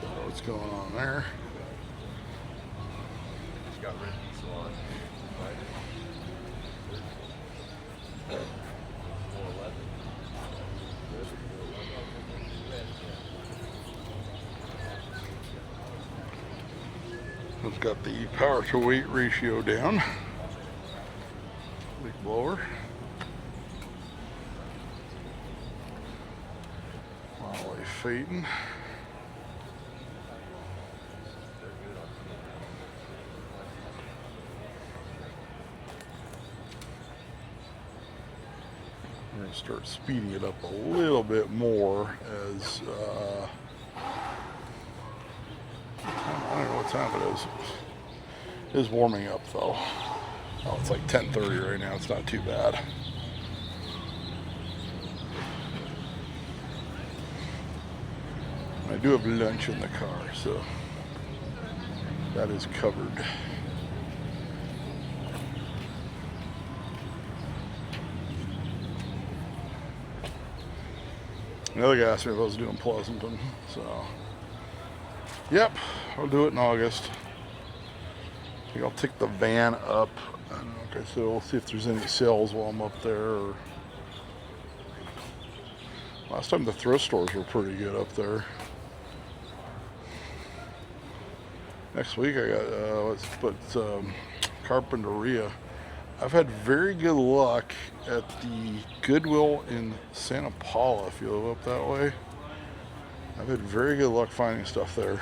Show what's going on there. Just got rid of salon. It's got the power to weight ratio down. Leak blower. Molly Phaeton. We're going to start speeding it up a little bit more as I don't know what time it is. It is warming up though. Oh, it's like 10:30 right now. It's not too bad. I do have lunch in the car, so that is covered. Another guy asked me if I was doing Pleasanton, so yep, I'll do it in August. I think I'll take the van up. Okay, so we'll see if there's any sales while I'm up there. Or last time the thrift stores were pretty good up there. Next week I got Carpinteria. I've had very good luck at the Goodwill in Santa Paula, if you live up that way. I've had very good luck finding stuff there.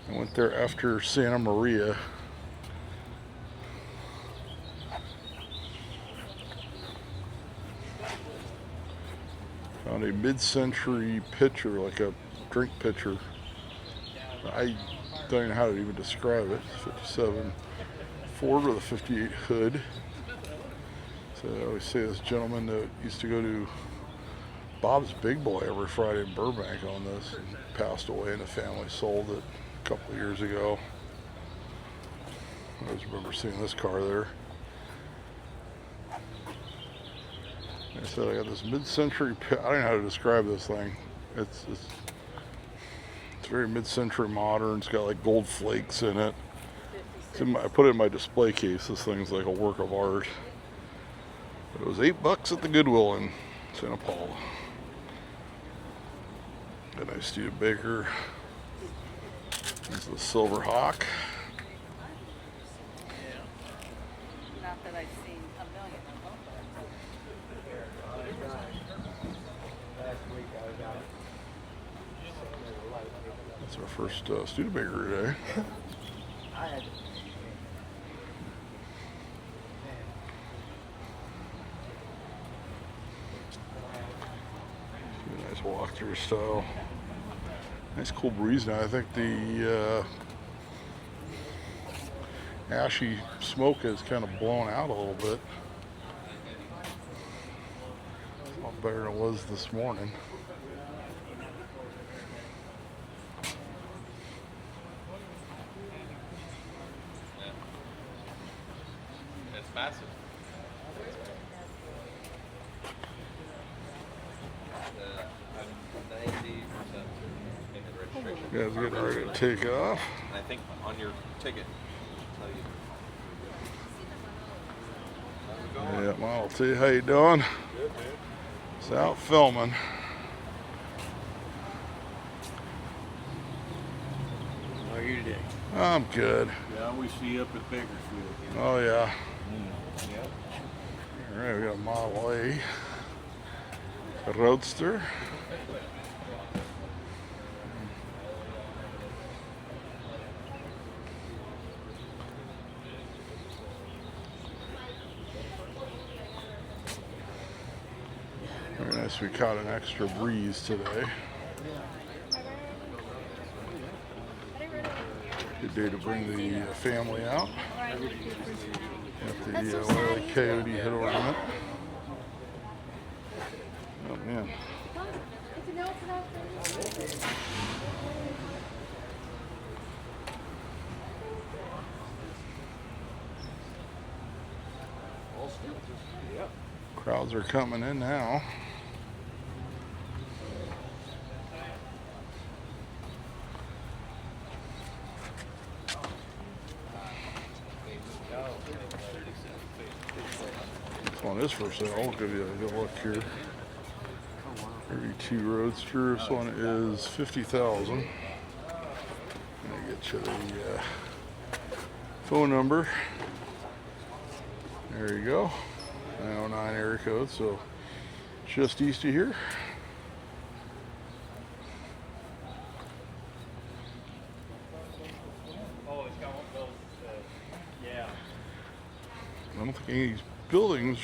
I went there after Santa Maria. Found a mid-century pitcher, like a drink pitcher. I don't know how to even describe it. 57 Ford with a 58 hood. So I always say this gentleman that used to go to Bob's Big Boy every Friday in Burbank on this, and passed away, and the family sold it a couple of years ago. I always remember seeing this car there. Like I said, I got this mid-century, I don't know how to describe this thing. It's very mid-century modern. It's got like gold flakes in it. I put it in my display case. This thing's like a work of art. But it was $8 at the Goodwill in Santa Paula. A nice Studebaker. This is the Silver Hawk. Not that I've seen a million of them. That's our first Studebaker today. Nice walkthrough style. Nice cool breeze now. I think the ashy smoke has kind of blown out a little bit. A lot better than it was this morning. It's massive. You guys getting ready to take off. I think on your ticket, Yeah, Model T, how you doing? It's out filming. How are you today? I'm good. Yeah, we see you up at Bakersfield. Oh yeah. Yep. All right, we got a Model A, a Roadster. Very nice. We caught an extra breeze today. Good day to bring the family out. Got the Wile E. Coyote head ornament. Oh man. Crowds are coming in now. This one is for sale. I'll give you a good look here. 32 Roadster. This one is $50,000. Let me get you the phone number. There you go. 909 area code, so just east of here. Oh, it's got one of those, yeah. I don't think any of these buildings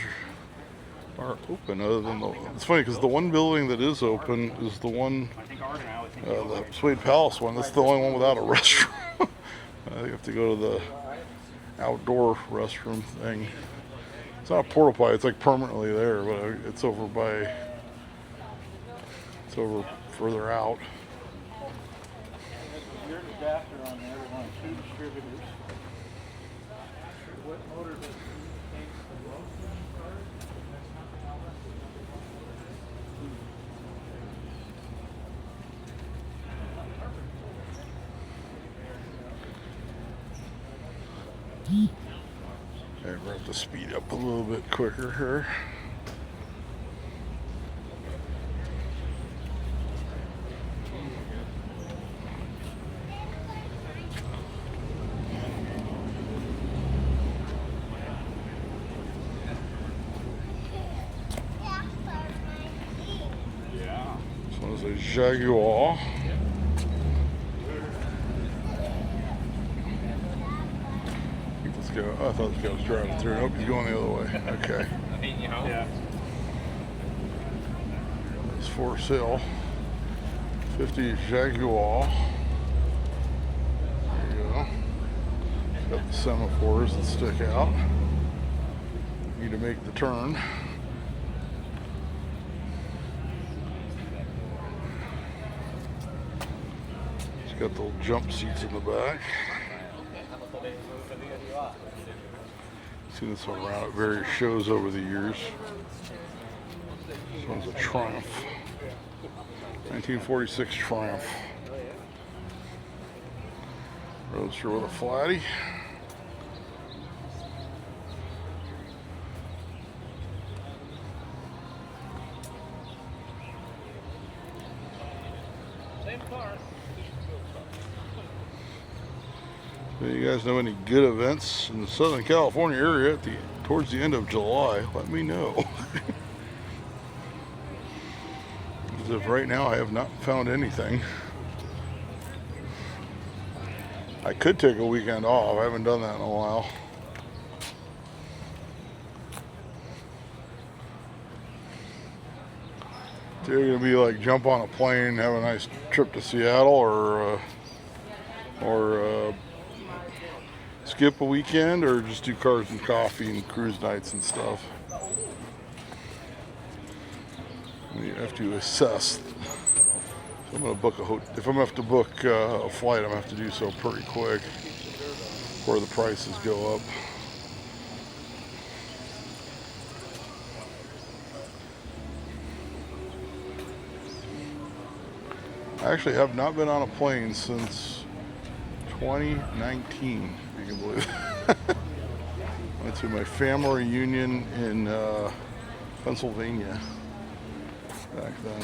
are open other than the, it's funny because the one building that is open is the one, I think Art and I would think the Suede Palace one. That's the only one without a restroom. You have to go to the outdoor restroom thing. It's not a porta potty, it's like permanently there, but it's over by, it's over further out. Your adapter on there, we want 2 distributors. What motor does it take the Roadster start? Okay, we're going to have to speed up a little bit quicker here. This one is a Jaguar. Let's go. Oh, I thought this guy was driving through. Nope, he's going the other way. Okay. Yeah. It's for sale. 50 Jaguar. There you go. Got the semaphores that stick out. Need to make the turn. It's got the little jump seats in the back. Seen this one around at various shows over the years. This one's a Triumph. 1946 Triumph. Roadster with a flatty. Same car. Do you guys know any good events in the Southern California area towards the end of July? Let me know. As of right now, I have not found anything. I could take a weekend off. I haven't done that in a while. So you're gonna be like jump on a plane, have a nice trip to Seattle, or skip a weekend, or just do cars and coffee and cruise nights and stuff. You have to assess. So I'm gonna book if I'm gonna have to book a flight, I'm gonna have to do so pretty quick before the prices go up. I actually have not been on a plane since 2019, if you can believe it. Went to my family reunion in Pennsylvania back then.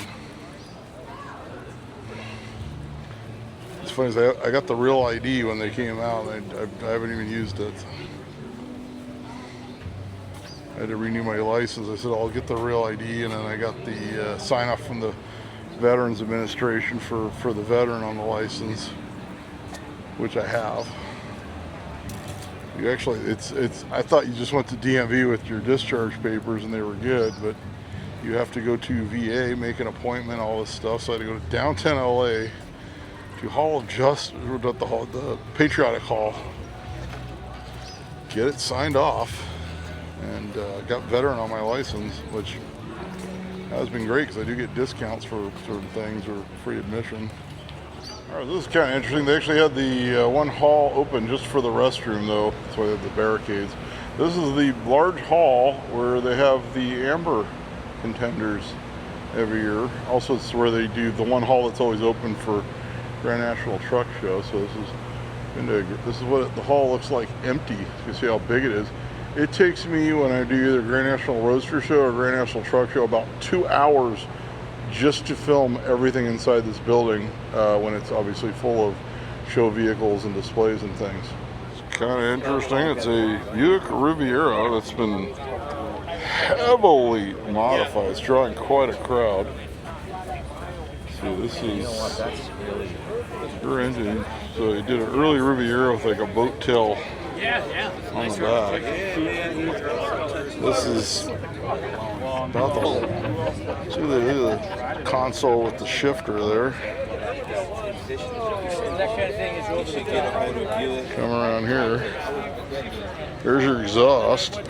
It's funny, I got the real ID when they came out, and I haven't even used it. I had to renew my license. I said, I'll get the real ID, and then I got the sign off from the Veterans Administration for the veteran on the license, which I have. You actually, I thought you just went to DMV with your discharge papers and they were good, but you have to go to VA, make an appointment, all this stuff. So I had to go to downtown LA to the Patriotic Hall, get it signed off, and got veteran on my license, which has been great because I do get discounts for certain things or free admission. All right, this is kind of interesting. They actually had the one hall open just for the restroom, though. That's why they have the barricades. This is the large hall where they have the Amber contenders every year. Also, it's where they do the one hall that's always open for Grand National Truck Show. So this is what the hall looks like empty. You can see how big it is. It takes me, when I do either Grand National Roadster Show or Grand National Truck Show, about 2 hours just to film everything inside this building when it's obviously full of show vehicles and displays and things. It's kind of interesting. It's a Buick Riviera that's been heavily modified. It's drawing quite a crowd. So this is your engine. So they did an early Riviera with like a boat tail on the back. This is about the whole. See the console with the shifter there. Come around here. There's your exhaust.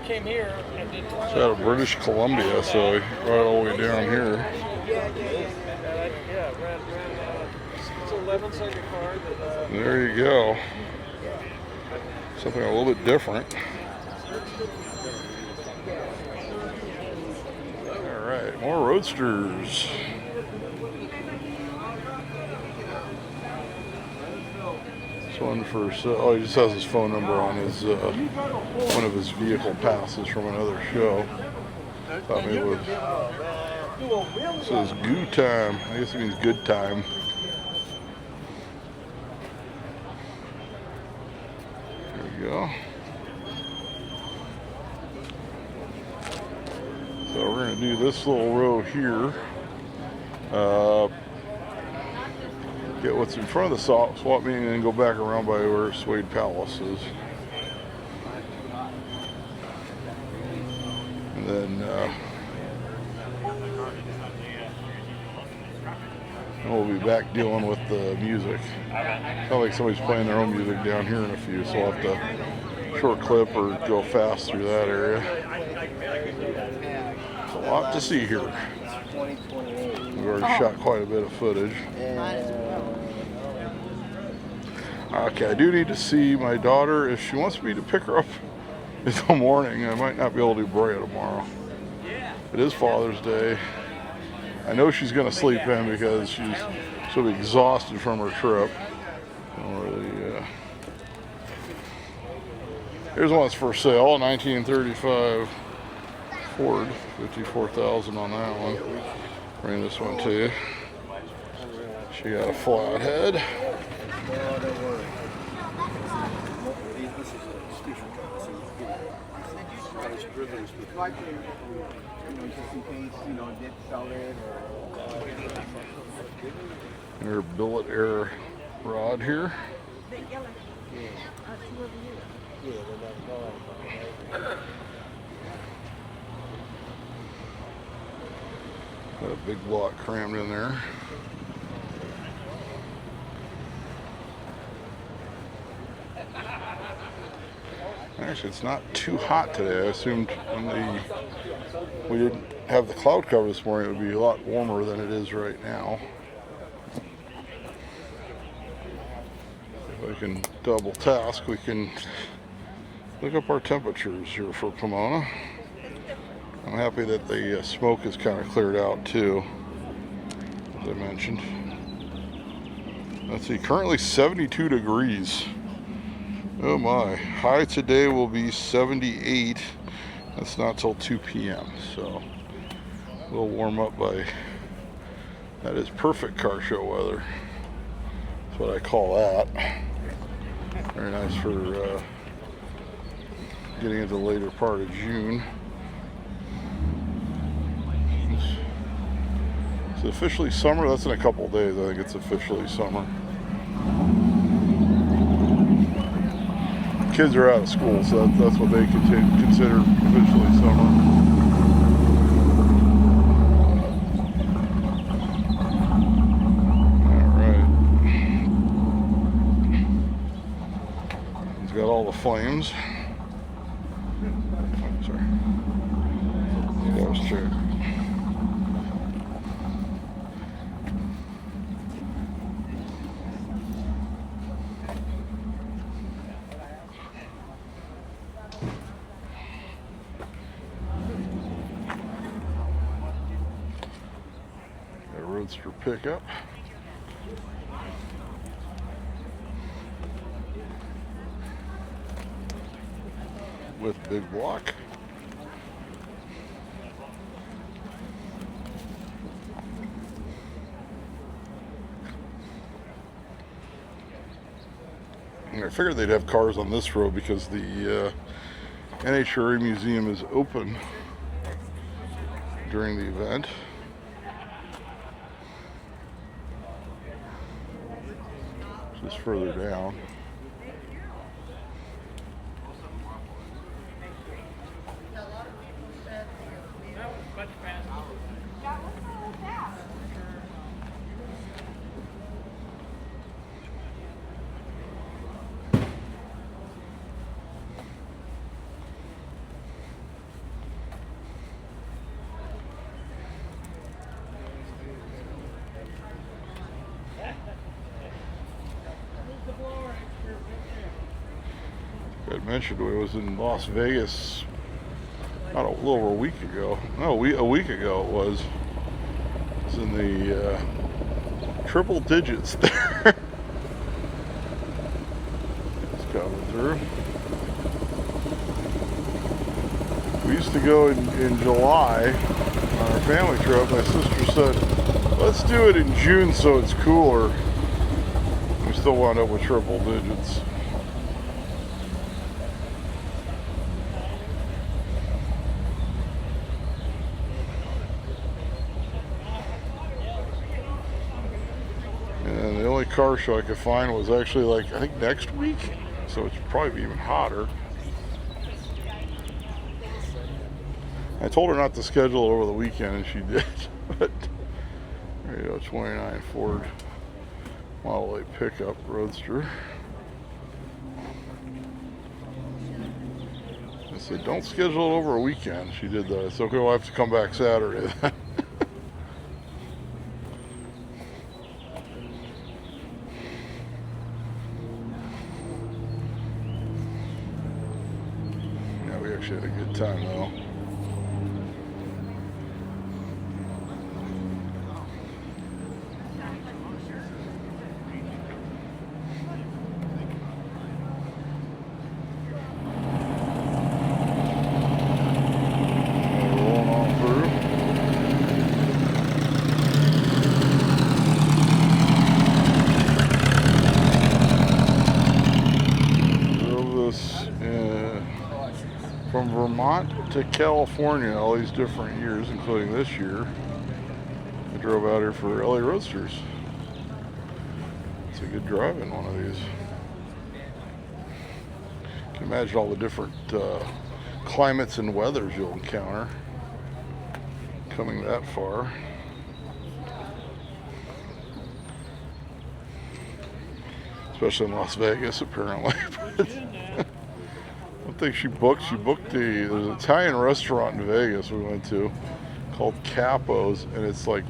It's out of British Columbia, so right all the way down here. There you go. Something a little bit different. Alright, more Roadsters. This one for oh, he just has his phone number on his one of his vehicle passes from another show. Thought maybe it was. It says goo time. I guess it means good time. There we go. So we're going to do this little row here. Get what's in front of the swap meet and then go back around by where Suede Palace is. And then we'll be back dealing with the music. Sounds like somebody's playing their own music down here in a few, so we'll have to short clip or go fast through that area. There's a lot to see here. We've already shot quite a bit of footage. Okay, I do need to see my daughter. If she wants me to pick her up in the morning, I might not be able to do Brea tomorrow. It is Father's Day. I know she's going to sleep in because she'll be exhausted from her trip. Here's one that's for sale, 1935 Ford, $54,000 on that one. Bring this one to you. She got a flathead. Your billet air rod here. Got a big block crammed in there. Actually, it's not too hot today. I assumed when we didn't have the cloud cover this morning, it would be a lot warmer than it is right now. If I can double task, we can look up our temperatures here for Pomona. I'm happy that the smoke is kind of cleared out too, as I mentioned. Let's see, currently 72 degrees. Oh my, high today will be 78. That's not till 2 p.m. So we'll warm up by, that is perfect car show weather. That's what I call that. Very nice for getting into the later part of June. It's officially summer. That's in a couple days. I think it's officially summer. Kids are out of school, so that's what they consider officially summer. All right. He's got all the flames. Oh, sorry. That was true. Roadster pickup with big block. And I figured they'd have cars on this road because the NHRA museum is open during the event. Just further down. I mentioned we was in Las Vegas about a little over a week ago. No, a week ago it was. It was in the triple digits there. It's coming through. We used to go in July on our family trip. My sister said, let's do it in June so it's cooler. We still wound up with triple digits. And the only car show I could find was actually like, I think next week, so it's probably even hotter. I told her not to schedule over the weekend and she did, but there you go, 29 Ford Model 8 pickup Roadster. I said, don't schedule it over a weekend. She did that. So okay, we'll have to come back Saturday then. Yeah, we actually had a good time though. From Vermont to California, all these different years, including this year. I drove out here for LA Roadsters. It's a good drive in one of these. You can imagine all the different climates and weathers you'll encounter coming that far. Especially in Las Vegas, apparently. I think she booked there's an Italian restaurant in Vegas we went to called Capo's, and it's like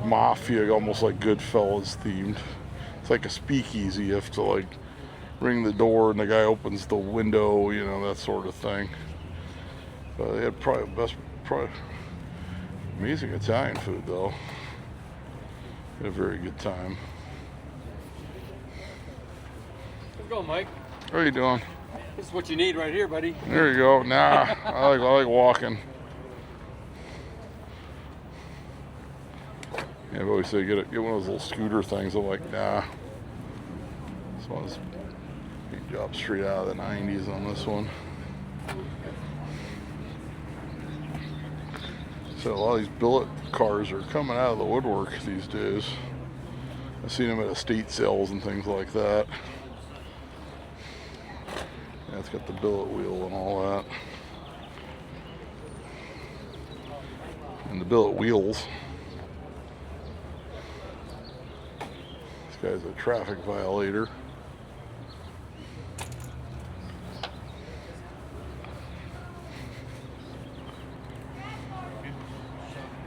mafia, almost like Goodfellas themed. It's like a speakeasy. You have to like ring the door and the guy opens the window, you know, that sort of thing. But they had probably amazing Italian food though. Had a very good time. go, Mike. How you doing? This is what you need right here, buddy. There you go. Nah, I like walking. Yeah, I've always said get one of those little scooter things. I'm like, nah. This one's paint job straight out of the 90s on this one. So a lot of these billet cars are coming out of the woodwork these days. I've seen them at estate sales and things like that. Yeah, it's got the billet wheel and all that. And the billet wheels. This guy's a traffic violator.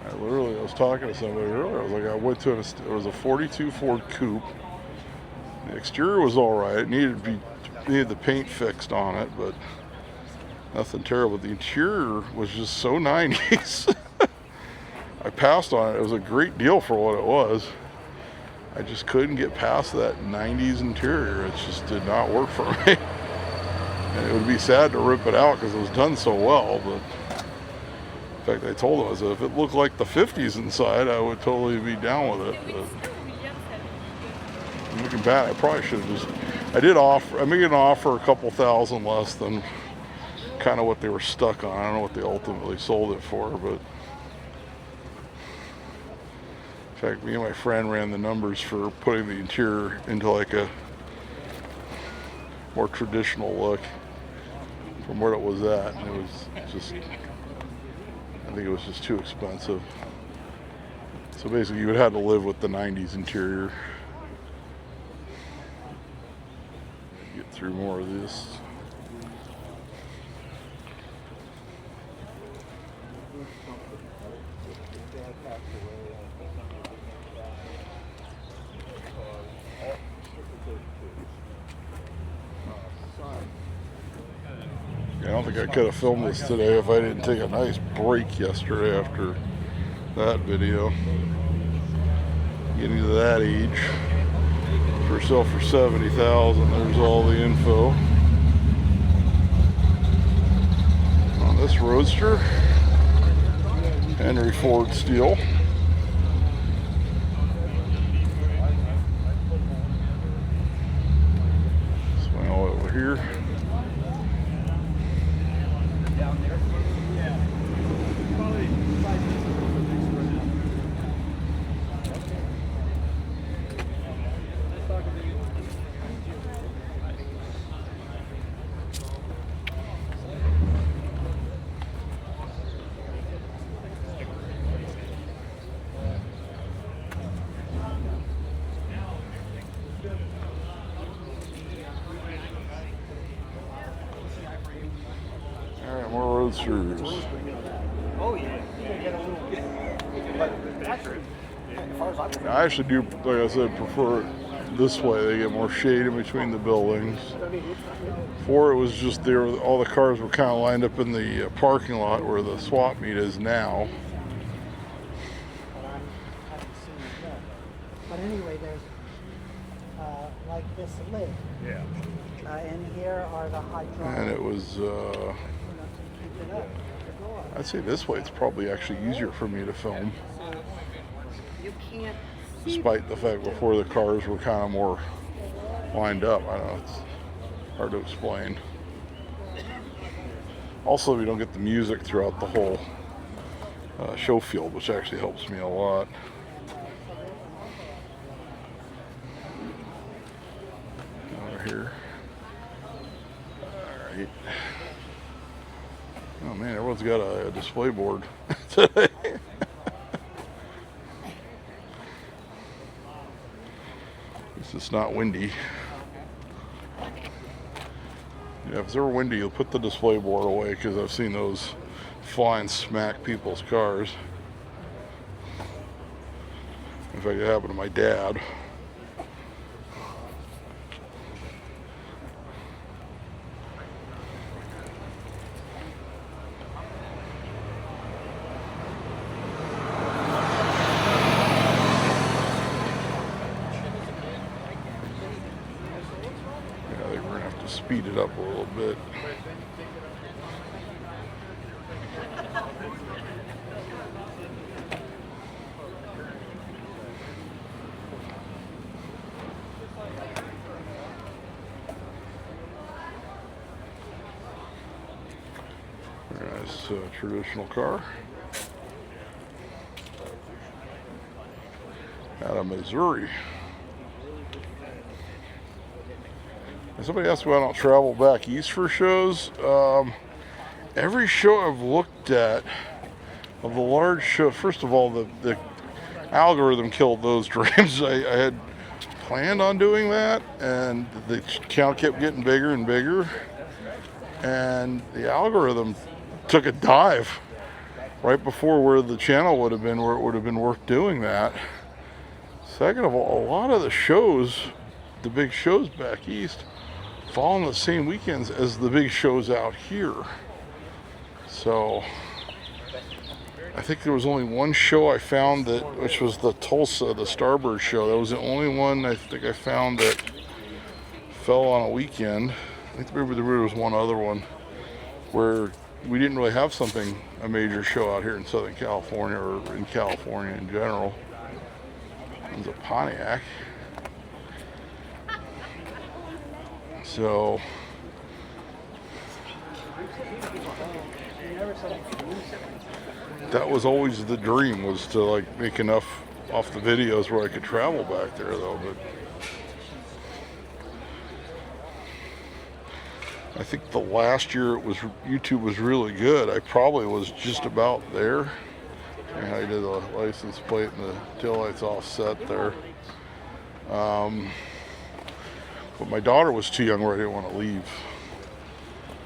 I was talking to somebody earlier. I was like, I went to it was a 42 Ford Coupe. The exterior was all right. It needed the paint fixed on it, but nothing terrible. The interior was just so 90s. I passed on it. It was a great deal for what it was. I just couldn't get past that 90s interior. It just did not work for me. And it would be sad to rip it out because it was done so well, but in fact, I told him, I said, if it looked like the 50s inside, I would totally be down with it. But looking back, I probably should have just, I made an offer a couple thousand less than kind of what they were stuck on. I don't know what they ultimately sold it for, but in fact, me and my friend ran the numbers for putting the interior into like a more traditional look from where it was at, and it was just, I think it was just too expensive. So basically you would have to live with the 90s interior. Get through more of this. I don't think I could have filmed this today if I didn't take a nice break yesterday after that video. Getting to that age. For sale for $70,000. There's all the info on this Roadster. Henry Ford steel. Swing all over here. Alright, more Roadsters. Oh, yeah. I actually do, like I said, prefer it this way. They get more shade in between the buildings. Before it was just there, all the cars were kind of lined up in the parking lot where the swap meet is now. But anyway, there's like this lid. Yeah. And here are the hydraulics. And it was, To keep it up. I'd say this way it's probably actually easier for me to film. You can't. Despite the fact before the cars were kind of more lined up. I don't know, it's hard to explain. Also, we don't get the music throughout the whole show field, which actually helps me a lot. Over here. Alright. Oh man, everyone's got a display board today. It's not windy. Yeah, if it's ever windy, you'll put the display board away because I've seen those fly and smack people's cars. In fact, it happened to my dad. speed it up a little bit. Nice traditional car out of Missouri. And somebody asked why I don't travel back east for shows. Every show I've looked at of the large show, first of all, the algorithm killed those dreams. I had planned on doing that, and the count kept getting bigger and bigger, and the algorithm took a dive right before where the channel would have been, where it would have been worth doing that. Second of all, a lot of the shows, the big shows back east, fall on the same weekends as the big shows out here. So I think there was only one show I found that, which was the Tulsa, the Starboard show. That was the only one I think I found that fell on a weekend. I think maybe there was one other one where we didn't really have a major show out here in Southern California, or in California in general. It was a Pontiac. So that was always the dream, was to like make enough off the videos where I could travel back there though. But I think the last year YouTube was really good. I probably was just about there. And I did the license plate and the taillights offset there. But my daughter was too young where I didn't want to leave.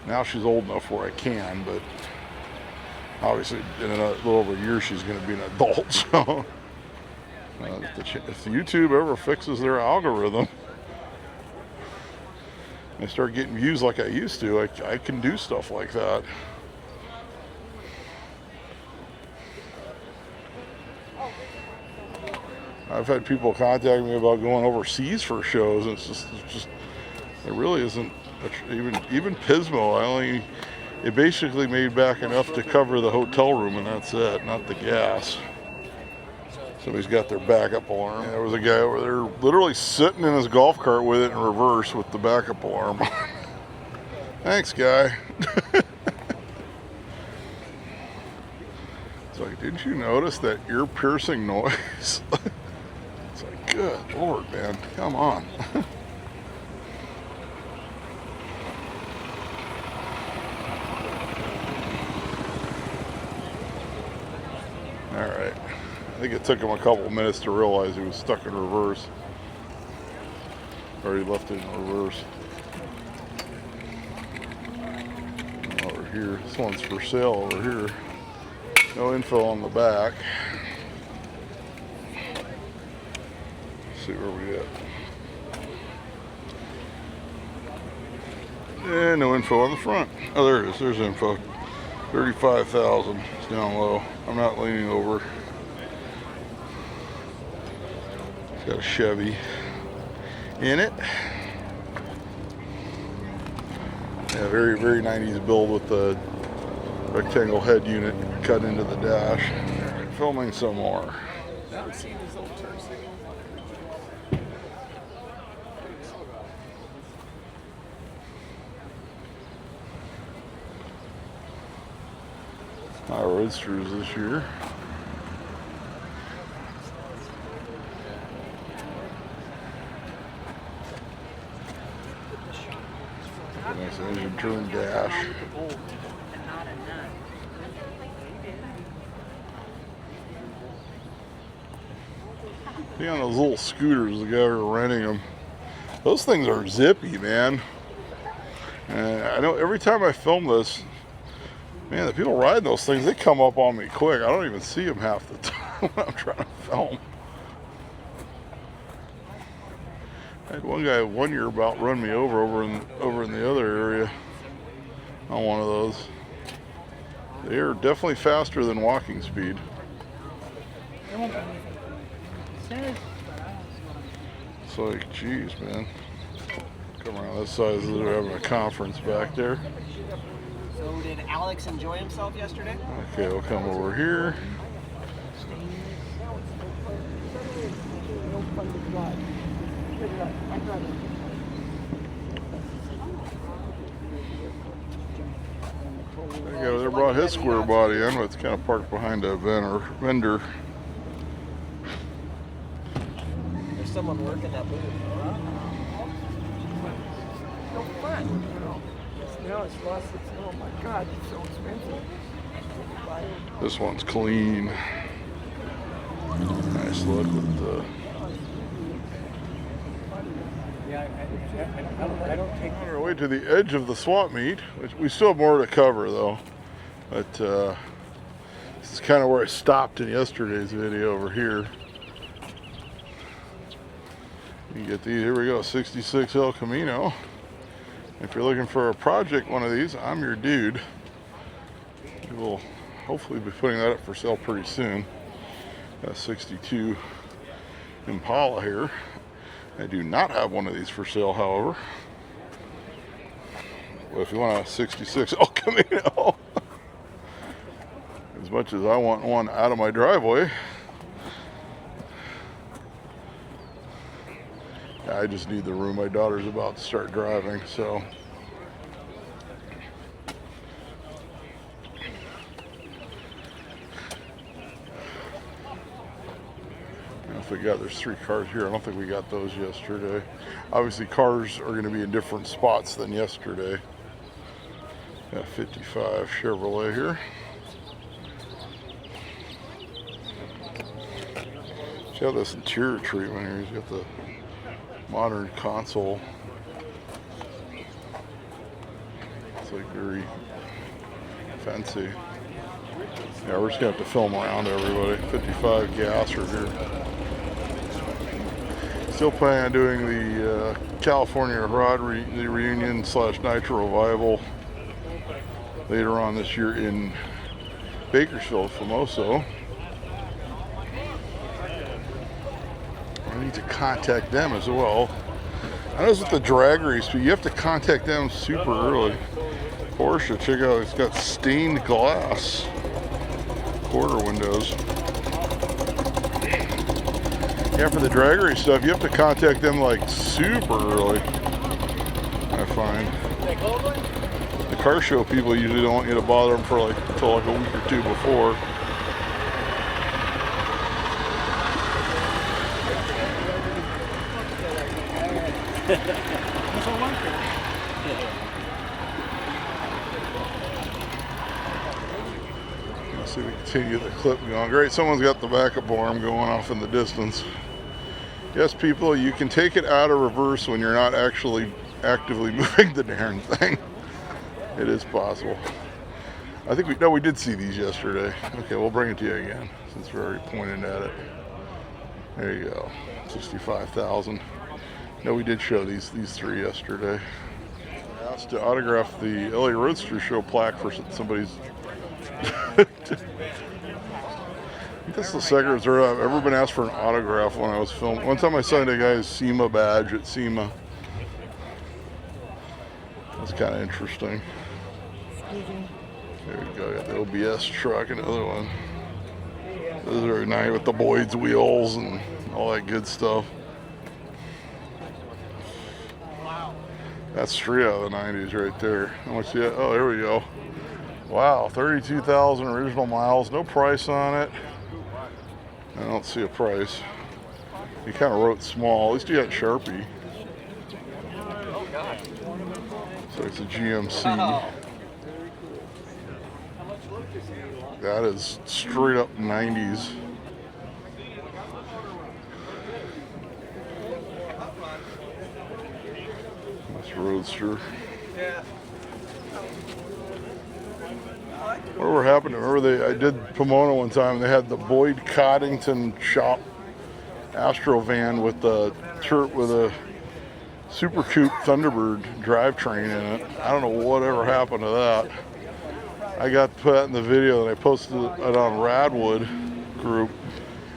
Now she's old enough where I can, but obviously in a little over a year she's going to be an adult. So if the YouTube ever fixes their algorithm, and I start getting views like I used to, I can do stuff like that. I've had people contact me about going overseas for shows, and it really isn't even Pismo. It basically made back enough to cover the hotel room, and that's it, not the gas. Somebody's got their backup alarm. And there was a guy over there literally sitting in his golf cart with it in reverse with the backup alarm. Thanks, guy. It's like, didn't you notice that ear-piercing noise? It's like, good Lord, man, come on. All right. I think it took him a couple of minutes to realize he was stuck in reverse. Or he left it in reverse. Over here, this one's for sale over here. No info on the back. Let's see where we at. And no info on the front. Oh, there it is. There's info. 35,000. It's down low. I'm not leaning over. It's got a Chevy in it. Yeah, very, very 90s build with the rectangle head unit cut into the dash. Filming some more. My Roadsters this year. Nice engine turn dash. See, on those little scooters, the guy who were renting them, those things are zippy, man. And I know every time I film this, man, the people riding those things, they come up on me quick. I don't even see them half the time when I'm trying to film. I had one guy one year about run me over in the other area on one of those. They are definitely faster than walking speed. It's like, geez, man. Come around this side, they're having a conference back there. So did Alex enjoy himself yesterday? Okay, we'll come over here. There you go, they brought his square body in, but it's kind of parked behind a vendor. There's someone working that booth. No fun. Now it's lost its, oh my God, it's so expensive. This one's clean. Nice look with the. I don't take On our way to the edge of the swap meet, which we still have more to cover though. But this is kind of where I stopped in yesterday's video over here. You can get these, here we go, 66 El Camino. If you're looking for a project one of these, I'm your dude. We'll hopefully be putting that up for sale pretty soon. Got 62 Impala here. I do not have one of these for sale, however. But if you want a 66 El Camino, as much as I want one out of my driveway, I just need the room. My daughter's about to start driving, so. There's 3 cars here. I don't think we got those yesterday. Obviously, cars are going to be in different spots than yesterday. Got 55 Chevrolet here. See how this interior treatment here. He's got the modern console. It's like very fancy. Yeah, we're just gonna have to film around everybody. 55 gas right here. Still planning on doing the California Rod reunion / Nitro Revival later on this year in Bakersfield, Famoso. I need to contact them as well. I know it's with the drag race, but you have to contact them super early. Porsche, check out, it's got stained glass quarter windows. Yeah, for the drag race stuff, you have to contact them like super early, I find. The car show people usually don't want you to bother them for like until like a week or 2 before. Let's see if we continue the clip going. Great, someone's got the backup arm going off in the distance. Yes, people, you can take it out of reverse when you're not actually actively moving the darn thing. It is possible. I think we did see these yesterday. Okay, we'll bring it to you again since we're already pointing at it. There you go, 65,000. No, we did show these 3 yesterday. I asked to autograph the LA Roadsters Show plaque for somebody's. That's the second resort I've ever been asked for an autograph when I was filming. One time I signed a guy's SEMA badge at SEMA. That's kind of interesting. There we go, got the OBS truck, another one. Those are nice with the Boyd's wheels and all that good stuff. That's 3 out of the 90s right there. How much yet? Oh, there we go. Wow, 32,000 original miles. No price on it. I don't see a price. You kind of wrote small. At least you got Sharpie. So it's a GMC. That is straight up 90s. That's Roadster. Whatever happened? Remember I did Pomona one time. They had the Boyd Coddington shop Astro van with a Super Coupe Thunderbird drivetrain in it. I don't know whatever happened to that. I got put that in the video and I posted it on Radwood group.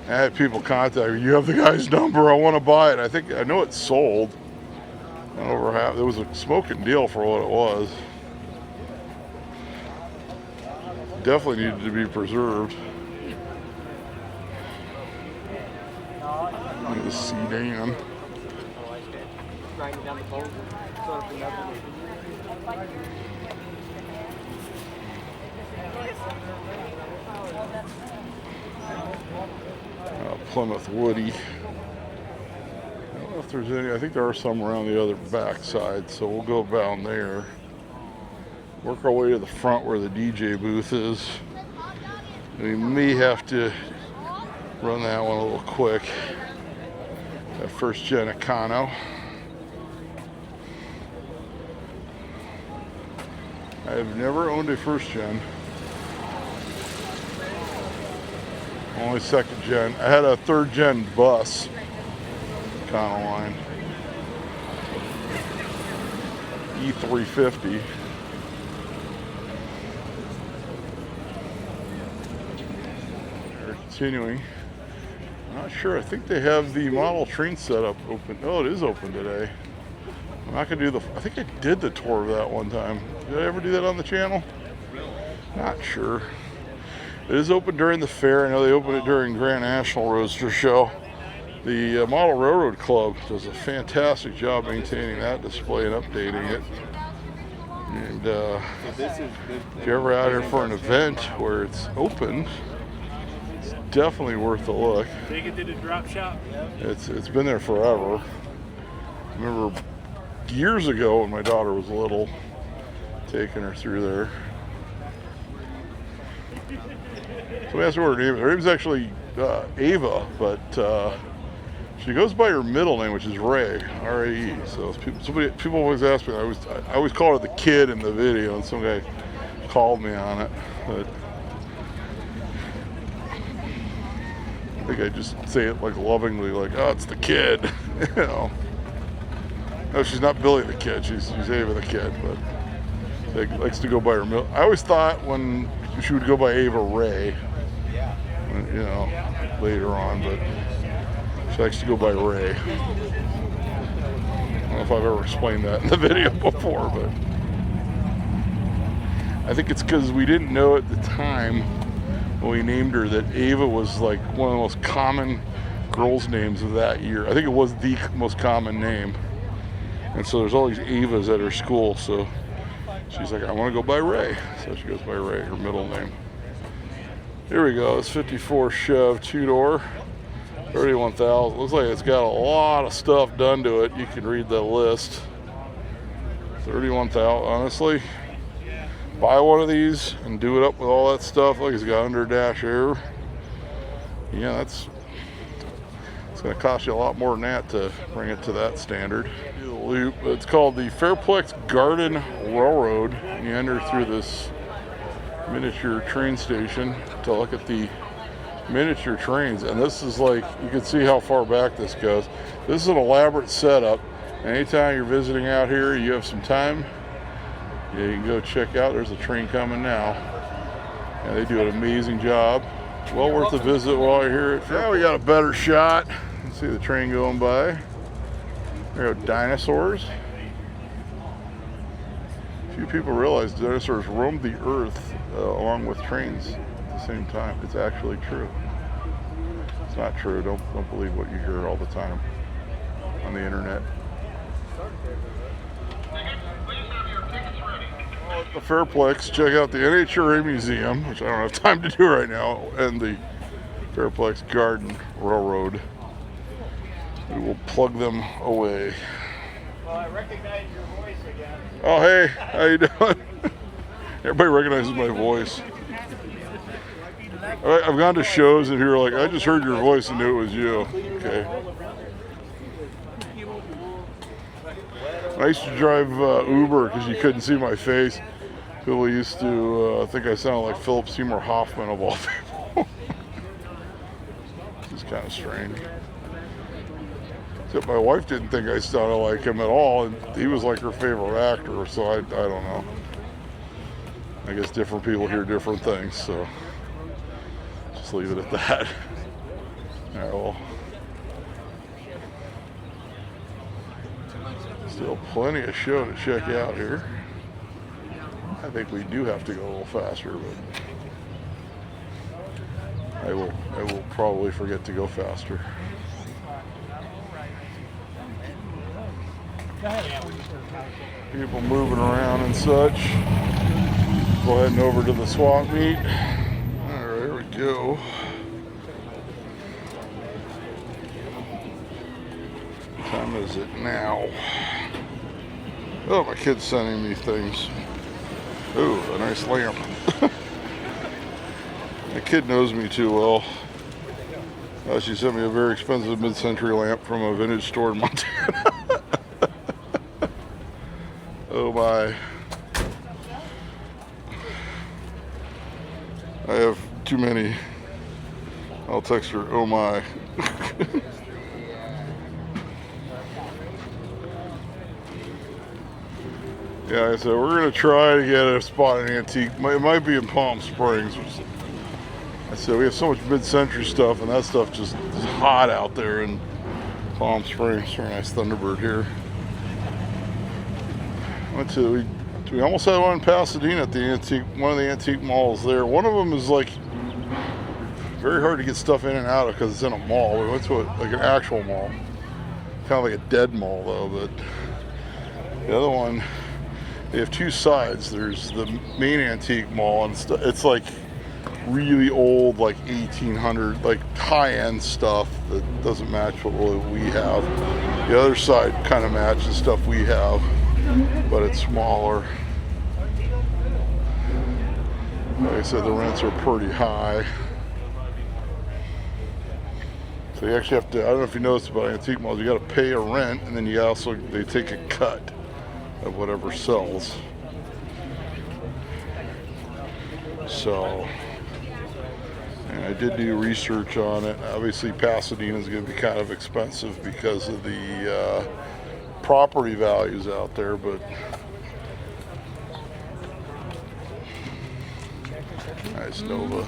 And I had people contact me. You have the guy's number. I want to buy it. I know it's sold. Over half. It was a smoking deal for what it was. Definitely needed to be preserved. Look at the sedan. Grinding down the bones and sort of another. Plymouth Woody. I don't know if there's any. I think there are some around the other back side, so we'll go down there. Work our way to the front where the DJ booth is. We may have to run that one a little quick. That first gen Econo. I have never owned a first gen. Only second gen. I had a third gen bus kind of line. E350. They're continuing. I'm not sure. I think they have the model train setup open. Oh, it is open today. I'm not gonna do the. I think I did the tour of that one time. Did I ever do that on the channel? Not sure. It is open during the fair. I know they open it during Grand National Roadsters Show. The Model Railroad Club does a fantastic job maintaining that display and updating it. And if you're ever out here for an event where it's open, it's definitely worth a look. Take it to the drop shop. It's been there forever. I remember years ago when my daughter was little, taking her through there. So we asked her what her name is. Her name's actually Ava, but she goes by her middle name, which is Ray, R-A-E. So people always ask me. I always call her the kid in the video, and some guy called me on it. But I think I just say it like lovingly, like, "Oh, it's the kid," you know. No, she's not Billy the kid. She's Ava the kid, but she likes to go by her middle. I always thought when she would go by Ava Ray, you know, later on, but she likes to go by Ray. I don't know if I've ever explained that in the video before, but I think it's because we didn't know at the time when we named her that Ava was like one of the most common girls' names of that year. I think it was the most common name. And so there's all these Avas at her school, so she's like, I want to go by Ray. So she goes by Ray, her middle name. Here we go, it's 54 Chev, two-door, 31,000. Looks like it's got a lot of stuff done to it. You can read the list. 31,000, honestly. Buy one of these and do it up with all that stuff. Like it's got under dash air. Yeah, it's going to cost you a lot more than that to bring it to that standard. Do the loop. It's called the Fairplex Garden Railroad. You enter through this miniature train station to look at the miniature trains, and this is like, you can see how far back this goes. This is an elaborate setup. Anytime you're visiting out here, you have some time, yeah, you can go check out. There's a train coming now, and they do an amazing job. Well worth a visit while you're here at Fairplex. Yeah, we got a better shot. Let's see the train going by. There go dinosaurs. Few people realize dinosaurs roamed the earth along with trains at the same time. It's actually true. It's not true. Don't believe what you hear all the time on the internet. At the Fairplex, check out the NHRA Museum, which I don't have time to do right now, and the Fairplex Garden Railroad. We will plug them away. Well, I recognize your voice again. Oh, hey, how you doing? Everybody recognizes my voice. I've gone to shows and people are like, I just heard your voice and knew it was you. Okay. I used to drive Uber because you couldn't see my face. People used to think I sounded like Philip Seymour Hoffman of all people. It's kind of strange. Except my wife didn't think I sounded like him at all, and he was like her favorite actor, so I don't know. I guess different people hear different things, so just leave it at that. All right, well. Still plenty of show to check out here. I think we do have to go a little faster, but I will probably forget to go faster. People moving around and such. Go heading over to the swap meet. All right, here we go. What time is it now? Oh, my kid's sending me things. Ooh, a nice lamp. My kid knows me too well. She sent me a very expensive mid-century lamp from a vintage store in Montana. Oh my. I have too many. I'll text her, oh my. Yeah, I said we're gonna try to get a spot in antique. It might be in Palm Springs. I said we have so much mid-century stuff, and that stuff just is hot out there in Palm Springs. Very nice Thunderbird here. We almost had one in Pasadena at one of the antique malls there. One of them is like very hard to get stuff in and out of because it's in a mall. We went to like an actual mall, kind of like a dead mall though. But the other one, they have two sides. There's the main antique mall, and it's like really old, like 1800, like high-end stuff that doesn't match what we have. The other side kind of matches stuff we have, but it's smaller. Like I said, the rents are pretty high. So you actually have to, I don't know if you noticed about antique malls, you got to pay a rent, and then they take a cut of whatever sells. So, and I did do research on it. Obviously Pasadena is going to be kind of expensive because of the property values out there, but nice Nova.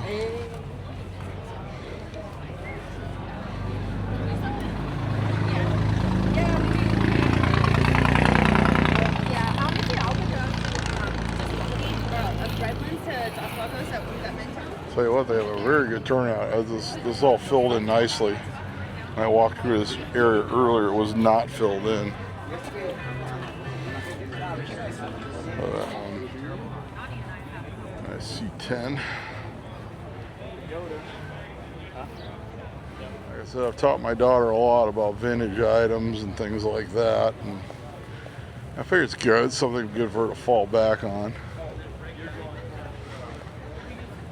Tell you what, they have a very good turnout. This is all filled in nicely. When I walked through this area earlier, it was not filled in. I see 10. Like I said, I've taught my daughter a lot about vintage items and things like that, and I figure it's good. It's something good for her to fall back on.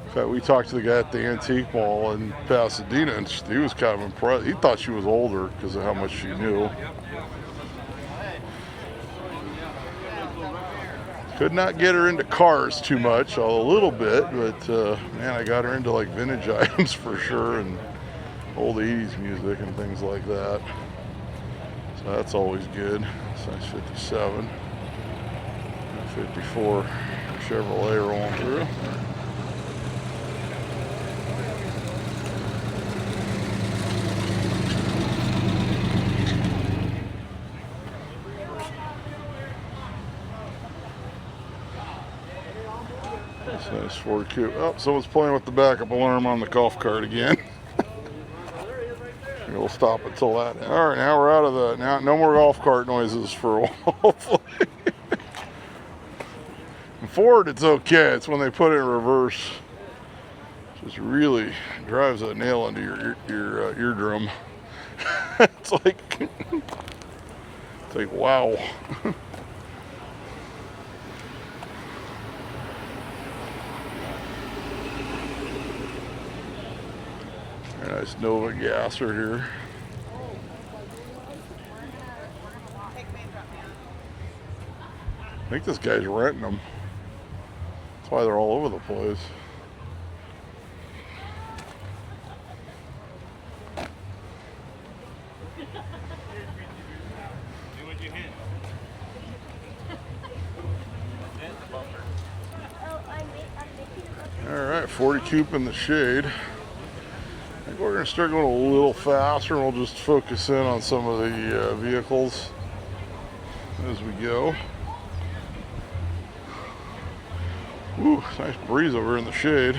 In fact, we talked to the guy at the antique mall in Pasadena, and he was kind of impressed. He thought she was older because of how much she knew. Could not get her into cars too much, a little bit, but man, I got her into like vintage items for sure, and old 80s music and things like that. So that's always good. Size 57. 54 Chevrolet rolling through. Nice Ford Coupe. Oh, someone's playing with the backup alarm on the golf cart again. We'll stop until that. All right, now we're out of the. Now, no more golf cart noises for a while. In Ford, it's okay. It's when they put it in reverse, just really drives a nail into your eardrum. It's like wow. Nice Nova gasser here. I think this guy's renting them. That's why they're all over the place. All right, 40 Coupe in the shade. I think we're going to start going a little faster, and we'll just focus in on some of the vehicles as we go. Ooh, nice breeze over in the shade.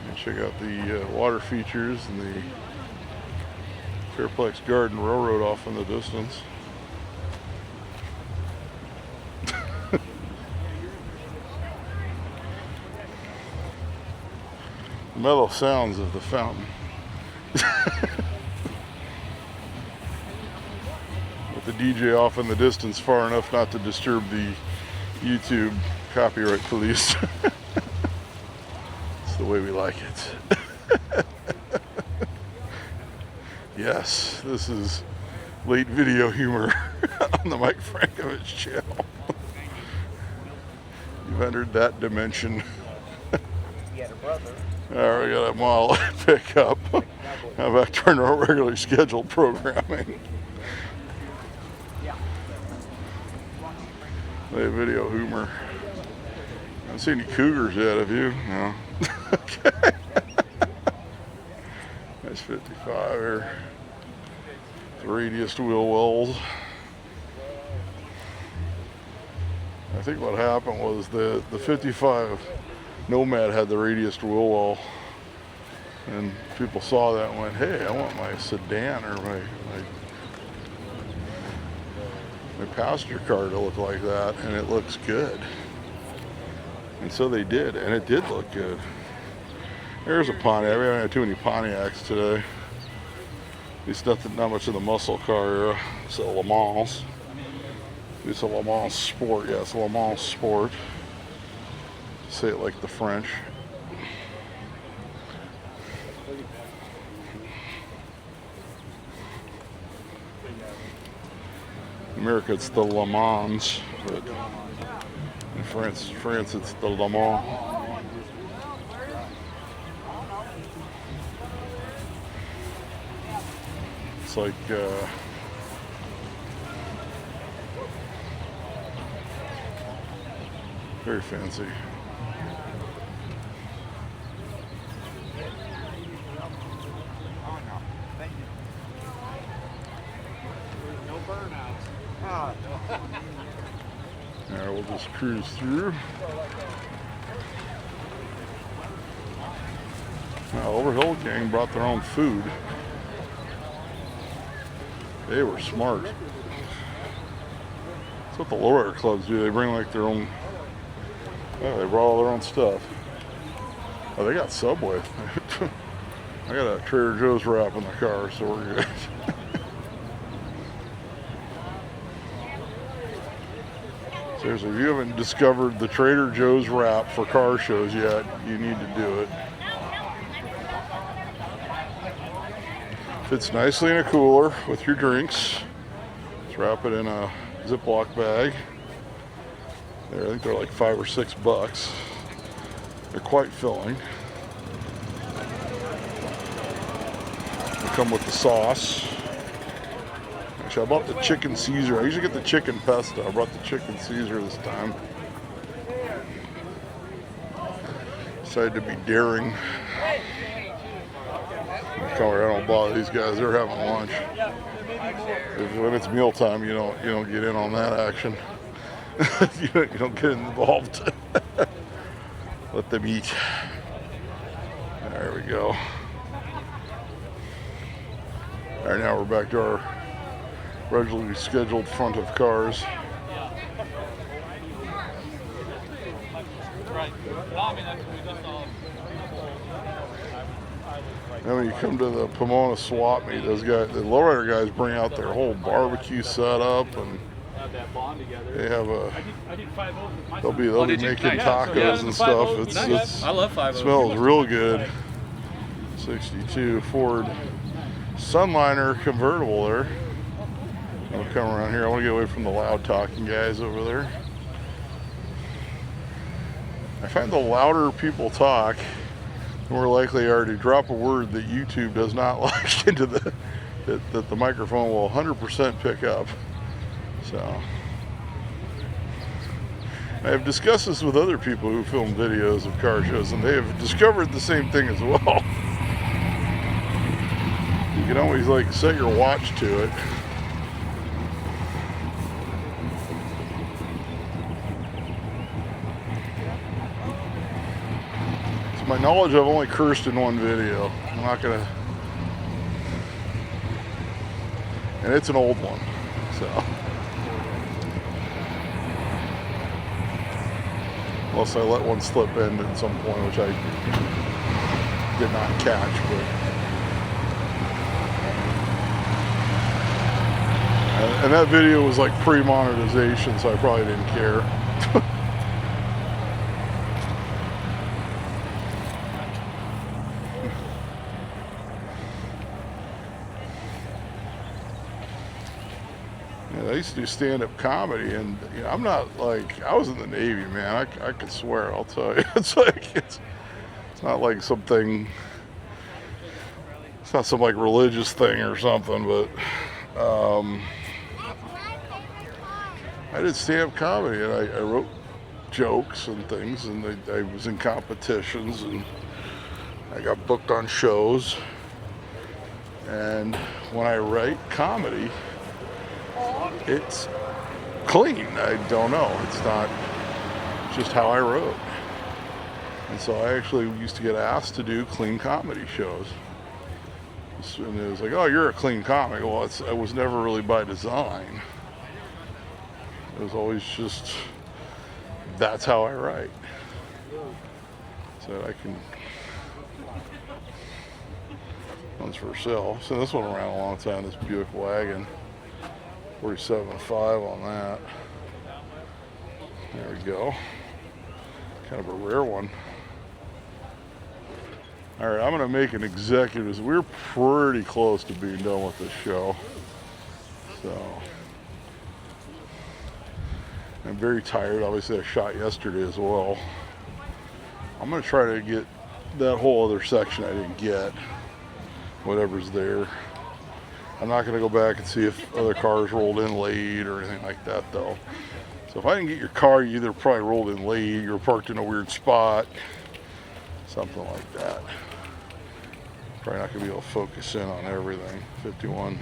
And check out the water features and the Fairplex Garden Railroad off in the distance. Mellow sounds of the fountain. With the DJ off in the distance far enough not to disturb the YouTube copyright police. It's the way we like it. Yes, this is late video humor on the Mike Frankovich channel. You've entered that dimension. He had a brother. Alright, we got a mile pickup. Now back to our regularly scheduled programming. Late video humor. I haven't seen any cougars yet, have you? No. Okay. Nice 55 here. The radius wheel wells. I think what happened was the 55 Nomad had the radius wheel well, and people saw that and went, hey, I want my sedan or my passenger car to look like that, and it looks good. And so they did, and it did look good. There's a Pontiac. We haven't had too many Pontiacs today. At least not much of the muscle car era. It's a Le Mans. It's a Le Mans Sport. Yeah, it's a Le Mans Sport. Say it like the French. In America, it's the Le Mans, but in France, it's the Le Mans. It's like very fancy. Alright, we'll just cruise through. Now, Overhill Gang brought their own food. They were smart. That's what the lowrider clubs do. They bring like their own. Oh, they brought all their own stuff. Oh, they got Subway. I got a Trader Joe's wrap in the car, so we're good. Seriously, if you haven't discovered the Trader Joe's wrap for car shows yet, you need to do it. Fits nicely in a cooler with your drinks. Just wrap it in a Ziploc bag. There, I think they're like $5 or $6. They're quite filling. They come with the sauce. Actually, I bought the chicken Caesar. I usually get the chicken pesto. I brought the chicken Caesar this time. Decided to be daring. I don't bother these guys. They're having lunch. When it's mealtime, you don't get in on that action. you don't get involved. Let them eat. There we go. All right, now we're back to our regularly scheduled front of cars. Then when you come to the Pomona swap meet, those guys, the lowrider guys, bring out their whole barbecue setup, and they have they'll be making tacos and stuff. It's I love 5.0. Smells real good. 62 Ford Sunliner convertible there. I'll come around here. I want to get away from the loud talking guys over there. I find the louder people talk, the more likely they are to drop a word that YouTube does not like into that the microphone will 100% pick up. So I have discussed this with other people who film videos of car shows, and they have discovered the same thing as well. You can always like set your watch to it. my knowledge, I've only cursed in one video. I'm not gonna, and it's an old one, so. Unless I let one slip in at some point, which I did not catch, but. And that video was like pre-monetization, so I probably didn't care. I used to do stand-up comedy, and you know, I'm not like, I was in the Navy, man. I could swear, I'll tell you. It's like it's not like something. It's not some like religious thing or something, but I did stand-up comedy, and I wrote jokes and things, and I was in competitions, and I got booked on shows. And when I write comedy, it's clean. I don't know. It's not just how I wrote. And so I actually used to get asked to do clean comedy shows. And it was like, oh, you're a clean comic. Well, it was never really by design. It was always just, that's how I write. So I can, one's for sale. So this one around a long time, this Buick wagon. 47.5 on that. There we go. Kind of a rare one. All right, I'm gonna make an executive. We're pretty close to being done with this show. So I'm very tired. Obviously I shot yesterday as well. I'm gonna try to get that whole other section I didn't get. Whatever's there. I'm not going to go back and see if other cars rolled in late or anything like that, though. So if I didn't get your car, you either probably rolled in late, you were parked in a weird spot, something like that. Probably not going to be able to focus in on everything. 51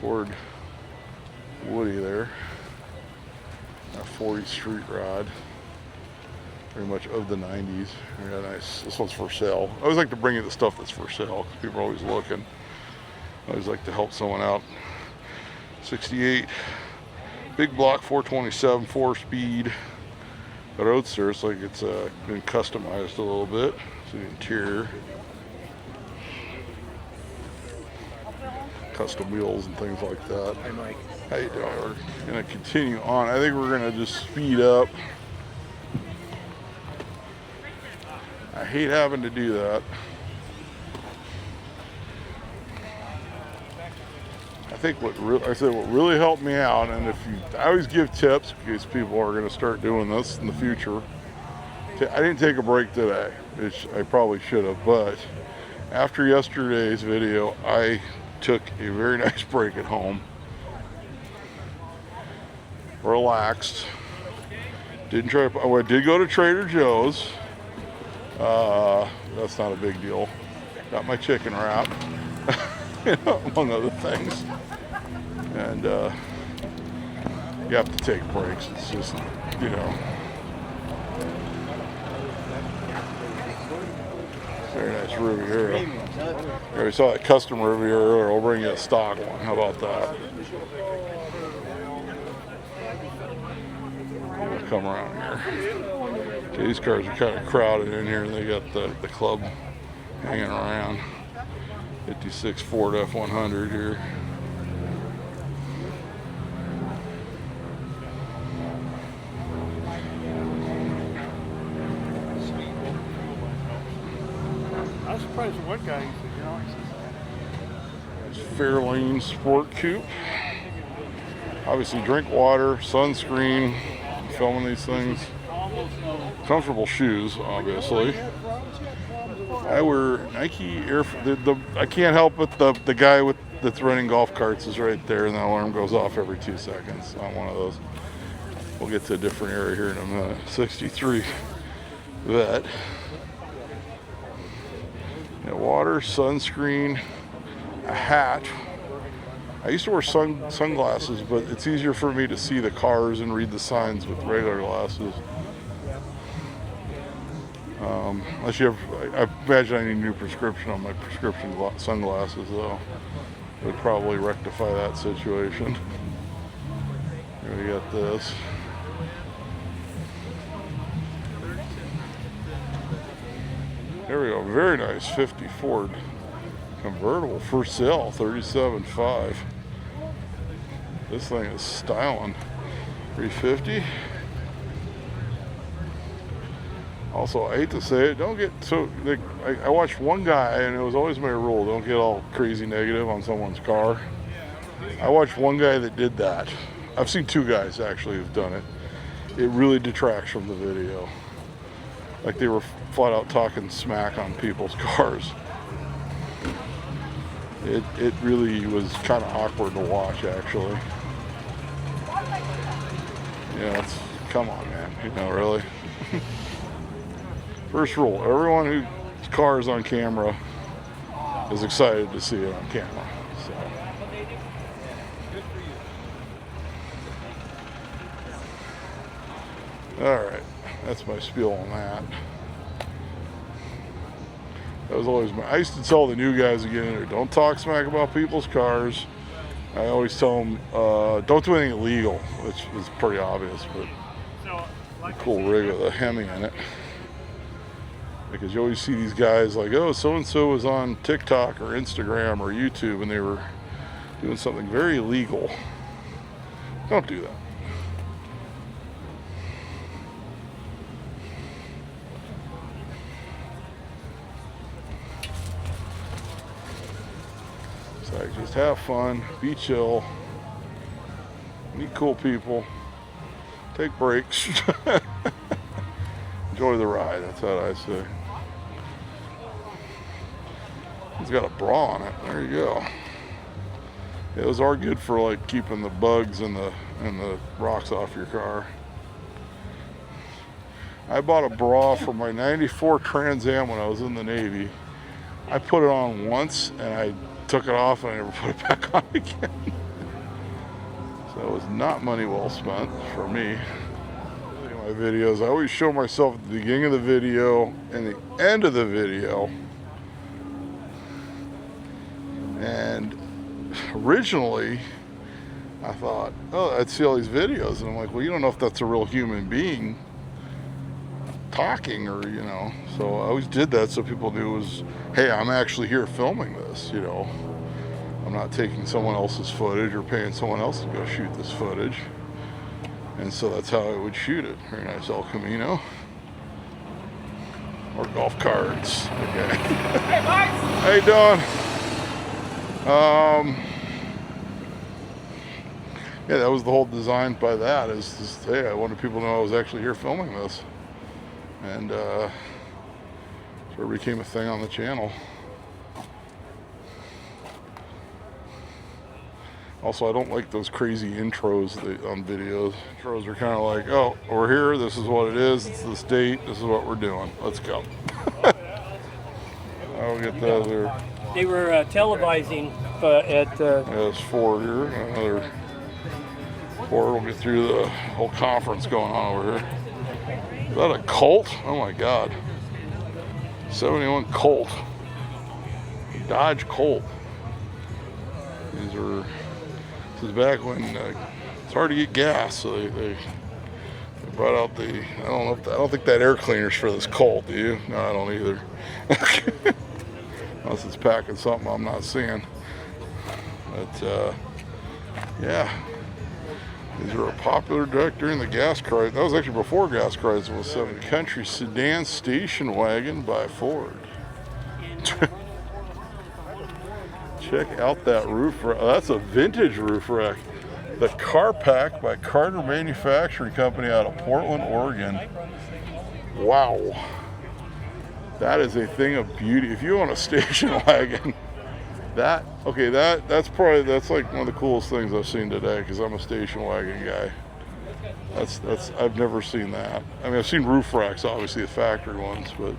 Ford Woody there. A 40 street rod. Very much of the 90s. Yeah, nice. This one's for sale. I always like to bring you the stuff that's for sale because people are always looking. I always like to help someone out. 68 big block 427 4-speed Roadster. It's like it's been customized a little bit. It's the interior, custom wheels and things like that. Hey, Mike. How you doing? We're gonna continue on. I think we're gonna just speed up. I hate having to do that. I think what really helped me out, and I always give tips because people are going to start doing this in the future. I didn't take a break today, which I probably should have, but after yesterday's video, I took a very nice break at home. Relaxed. I did go to Trader Joe's. That's not a big deal. Got my chicken wrap, you know, among other things. And you have to take breaks. It's just, you know. Very nice Riviera. Yeah, we saw that custom Riviera. I'll bring you a stock one. How about that? We'll come around here. Okay, these cars are kind of crowded in here, and they got the club hanging around. 56 Ford F100 here. I was surprised at one guy, he said, you know, he says, Fairlane Sport Coupe. Obviously drink water, sunscreen, filming these things. Comfortable shoes, obviously. I wear Nike Air. I can't help it. The guy that's running golf carts is right there, and the alarm goes off every 2 seconds on one of those. We'll get to a different area here in a minute. 63 Vet. Yeah, water, sunscreen, a hat. I used to wear sunglasses, but it's easier for me to see the cars and read the signs with regular glasses. Unless you have, I imagine I need a new prescription on my prescription sunglasses though. It would probably rectify that situation. Here we got this. There we go, very nice 50 Ford convertible for sale, $37,500. This thing is styling. 350. Also, I hate to say it, don't get so. I watched one guy, and it was always my rule: don't get all crazy negative on someone's car. I watched one guy that did that. I've seen two guys actually who've done it. It really detracts from the video. Like they were flat out talking smack on people's cars. It really was kind of awkward to watch, actually. Yeah, come on, man. You know, really. First rule: everyone whose car is on camera is excited to see it on camera. So, all right, that's my spiel on that. That was always I used to tell the new guys that get in there, don't talk smack about people's cars. I always tell them, don't do anything illegal, which is pretty obvious, but a cool rig with a Hemi in it. Because you always see these guys like, oh, so-and-so was on TikTok or Instagram or YouTube and they were doing something very illegal. Don't do that. Just have fun, be chill, meet cool people, take breaks, enjoy the ride, that's what I say. It's got a bra on it, there you go. Yeah, those are good for like keeping the bugs and the rocks off your car. I bought a bra for my '94 Trans Am when I was in the Navy. I put it on once and I took it off and I never put it back on again. So it was not money well spent for me. In my videos, I always show myself at the beginning of the video and the end of the video. And originally, I thought, oh, I'd see all these videos, and I'm like, well, you don't know if that's a real human being talking, or you know. So I always did that so people knew it was, hey, I'm actually here filming this, you know. I'm not taking someone else's footage or paying someone else to go shoot this footage. And so that's how I would shoot it. Very nice El Camino. Or golf carts. Okay. Hey, Mike! How you doing? Yeah, that was the whole design by that, is just, hey, I wanted people to know I was actually here filming this. And so it became a thing on the channel. Also, I don't like those crazy intros on videos. Intros are kind of like, oh, we're here, this is what it is, it's this date, this is what we're doing, let's go. I'll get that there. They were televising at... There's Ford here, another Ford. We'll get through the whole conference going on over here. Is that a Colt? Oh my God. 71 Colt. Dodge Colt. These are, this is back when it's hard to get gas, so they brought out the, I don't think that air cleaner's for this Colt, do you? No, I don't either. Unless it's packing something I'm not seeing. But yeah, these are a popular deck during the gas crisis. That was actually before gas crisis was 70. Country sedan station wagon by Ford. Check out that roof rack. That's a vintage roof rack. The Car Pack by Carter Manufacturing Company out of Portland, Oregon. Wow. That is a thing of beauty. If you own a station wagon, that's like one of the coolest things I've seen today, because I'm a station wagon guy. I've never seen that. I mean, I've seen roof racks, obviously the factory ones, but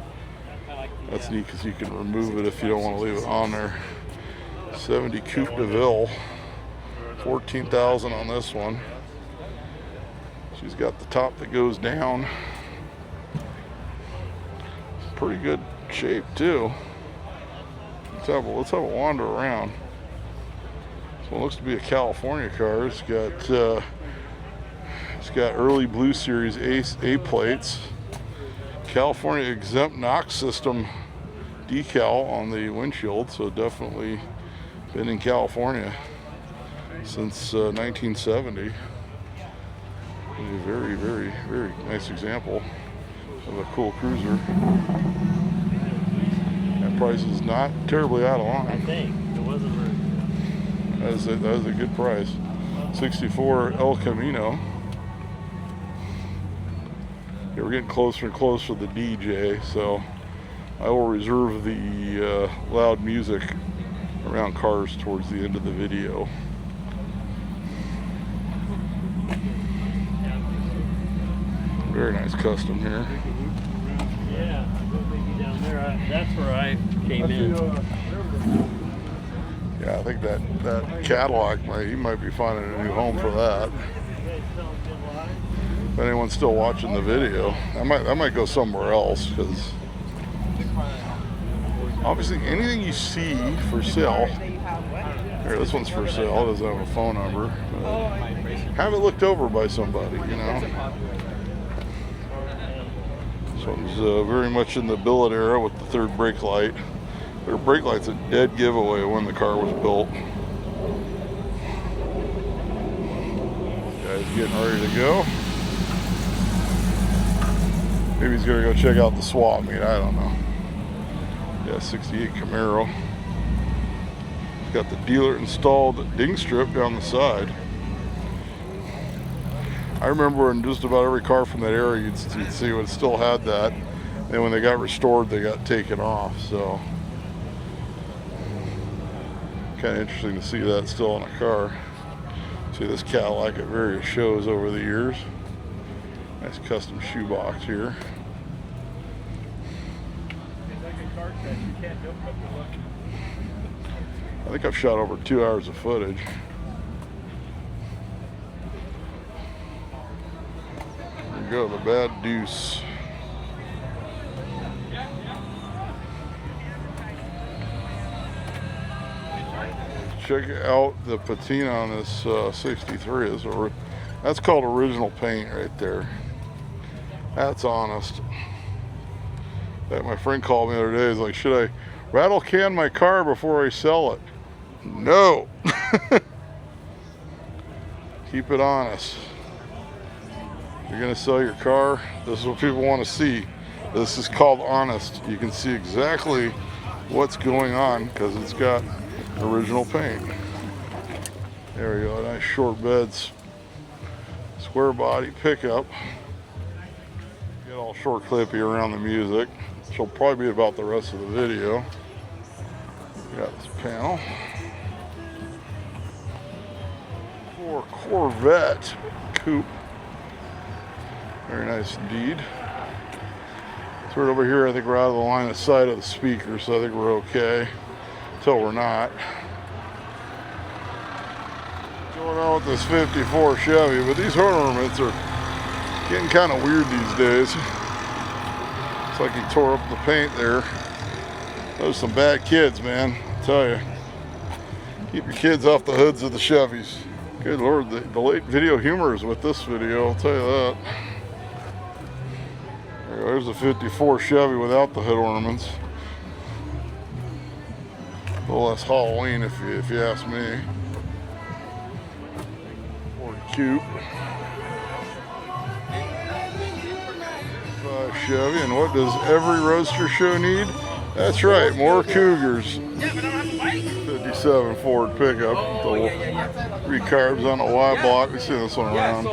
that's neat because you can remove it if you don't want to leave it on there. 70 Coupe de Ville, $14,000 on this one. She's got the top that goes down. pretty good shape too. Let's have a wander around. So it looks to be a California car. It's got early Blue Series A plates. California exempt NOx system decal on the windshield, so definitely been in California since 1970. A very, very, very nice example of a cool cruiser. That price is not terribly out of line. I think it wasn't very. That was a good price. 64 El Camino. Yeah, we're getting closer and closer to the DJ, so I will reserve the loud music around cars towards the end of the video. Very nice custom here. Yeah, down there. That's where I came in. Yeah, I think that Cadillac, he might be finding a new home for that. If anyone's still watching the video, I might go somewhere else, because obviously anything you see for sale. Here, this one's for sale. It doesn't have a phone number. Have it looked over by somebody, you know. This one's very much in the billet era with the third brake light. Their brake light's a dead giveaway when the car was built. Guy's getting ready to go. Maybe he's gonna go check out the swap meet, I don't know. Yeah, 68 Camaro. It's got the dealer installed ding strip down the side. I remember in just about every car from that era, you'd see it still had that. And when they got restored, they got taken off. So, kind of interesting to see that still in a car. See this Cadillac at various shows over the years. Nice custom shoebox here. I think I've shot over 2 hours of footage. There we go, the Bad Deuce. Check out the patina on this 63. That's called original paint right there. That's honest. That my friend called me the other day. He's like, should I rattle can my car before I sell it? No. Keep it honest. If you're gonna sell your car, this is what people want to see. This is called honest. You can see exactly what's going on because it's got original paint. There we go, nice short beds, square body pickup. Get all short clippy around the music, which will probably be about the rest of the video. Got this panel. For Corvette coupe. Very nice indeed. So right over here, I think we're out of the line of sight of the speaker, so I think we're okay. Until we're not. What's going on with this 54 Chevy, but these horn ornaments are getting kind of weird these days. It's like he tore up the paint there. Those are some bad kids, man, I tell you. Keep your kids off the hoods of the Chevys. Good Lord, the late video humor is with this video, I'll tell you that. There's a 54 Chevy without the hood ornaments. A little less Halloween if you ask me. Ford coupe. Chevy, and what does every Roadster Show need? That's right, more Cougars. 57 Ford pickup. The recarbs on the Y block. We've seen this one around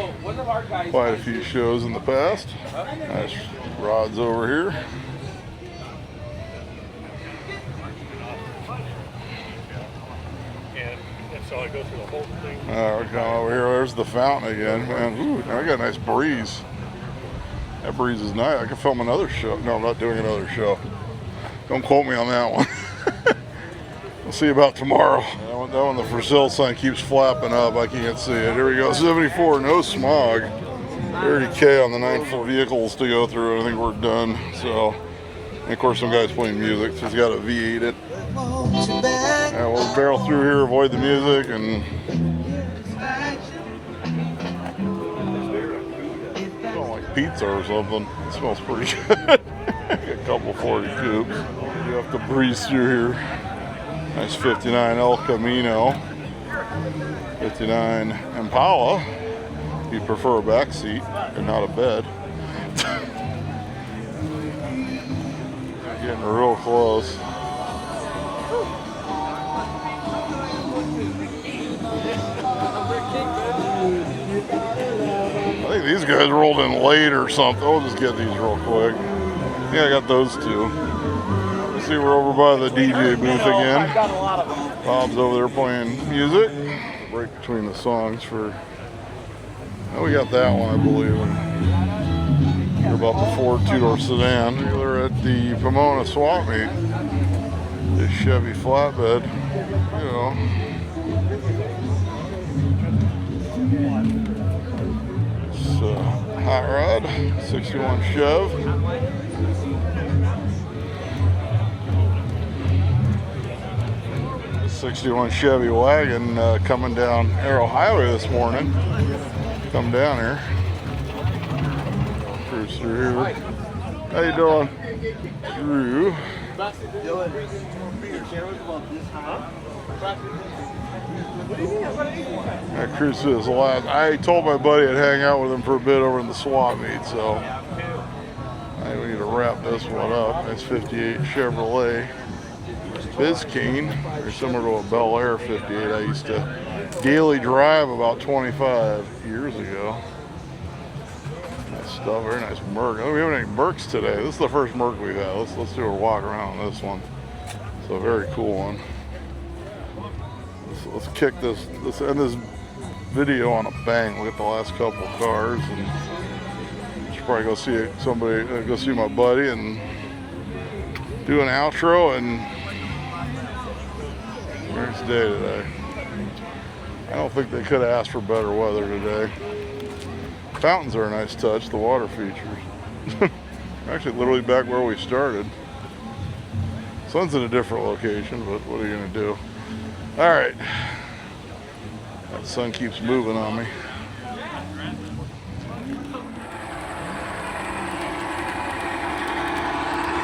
quite a few shows in the past. Nice rods over here. So I go through the whole thing. We're coming over here. There's the fountain again. Man, ooh, now I got a nice breeze. That breeze is nice. I can film another show. No, I'm not doing another show. Don't quote me on that one. We'll see about tomorrow. That one, the for sale sign keeps flapping up. I can't see it. Here we go. 74, no smog. 30K on the 9-foot vehicles to go through. I think we're done. So And of course, some guy's playing music, so he's got a V8 it. Yeah, we'll barrel through here, avoid the music, and smell like pizza or something. It smells pretty good. Got a couple 40 coupes. You have to breeze through here. Nice 59 El Camino, 59 Impala. If you prefer a back seat and not a bed. Getting real close. I think these guys rolled in late or something. I'll just get these real quick. Yeah, I got those two. Let's see, we're over by the DJ booth again. Bob's over there playing music. Break between the songs for. Oh, we got that one, I believe. They're about the Ford two-door sedan. They're at the Pomona swap meet. This Chevy flatbed, you know. It's a hot rod, 61 Chev. A 61 Chevy wagon coming down Arrow Highway this morning. Come down here. Cruise through here. How you doing? Through. I cruised through this last. I told my buddy I'd hang out with him for a bit over in the swap meet, so I think we need to wrap this one up. That's 58 Chevrolet Biscayne. They're similar to a Bel Air 58 I used to daily drive about 25 years ago. Nice stuff, very nice Merc. Oh, we haven't any Mercs today. This is the first Merc we've had. Let's do a walk around on this one. It's a very cool one. Let's kick this end this video on a bang. Look at the last couple of cars, and should probably go see somebody, go see my buddy, and do an outro. And where's day today? I don't think they could have asked for better weather today. Fountains are a nice touch, the water features. Actually, literally back where we started. Sun's in a different location, but what are you gonna do? All right. That sun keeps moving on me.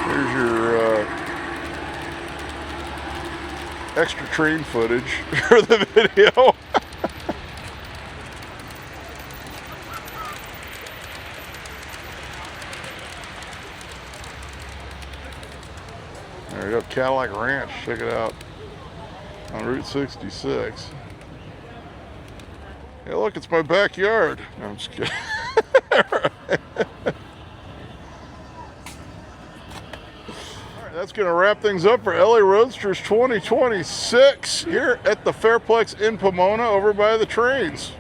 Here's your extra train footage for the video. There you go, Cadillac Ranch, check it out. On Route 66. Hey, look, it's my backyard. No, I'm just kidding. That's going to wrap things up for LA Roadsters 2026 here at the Fairplex in Pomona over by the trains.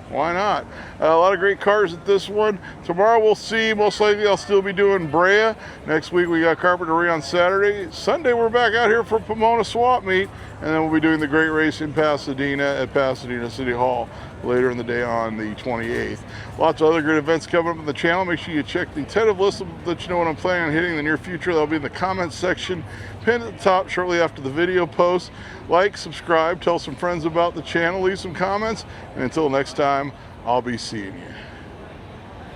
Why not? A lot of great cars at this one. Tomorrow we'll see. Most likely I'll still be doing Brea. Next week we got Carpinteria on Saturday. Sunday we're back out here for Pomona swap meet. And then we'll be doing the great race in Pasadena at Pasadena City Hall later in the day on the 28th. Lots of other great events coming up on the channel. Make sure you check the tentative list to let you know what I'm planning on hitting in the near future. That'll be in the comments section, pinned at the top shortly after the video post. Like, subscribe, tell some friends about the channel, leave some comments, and until next time, I'll be seeing you.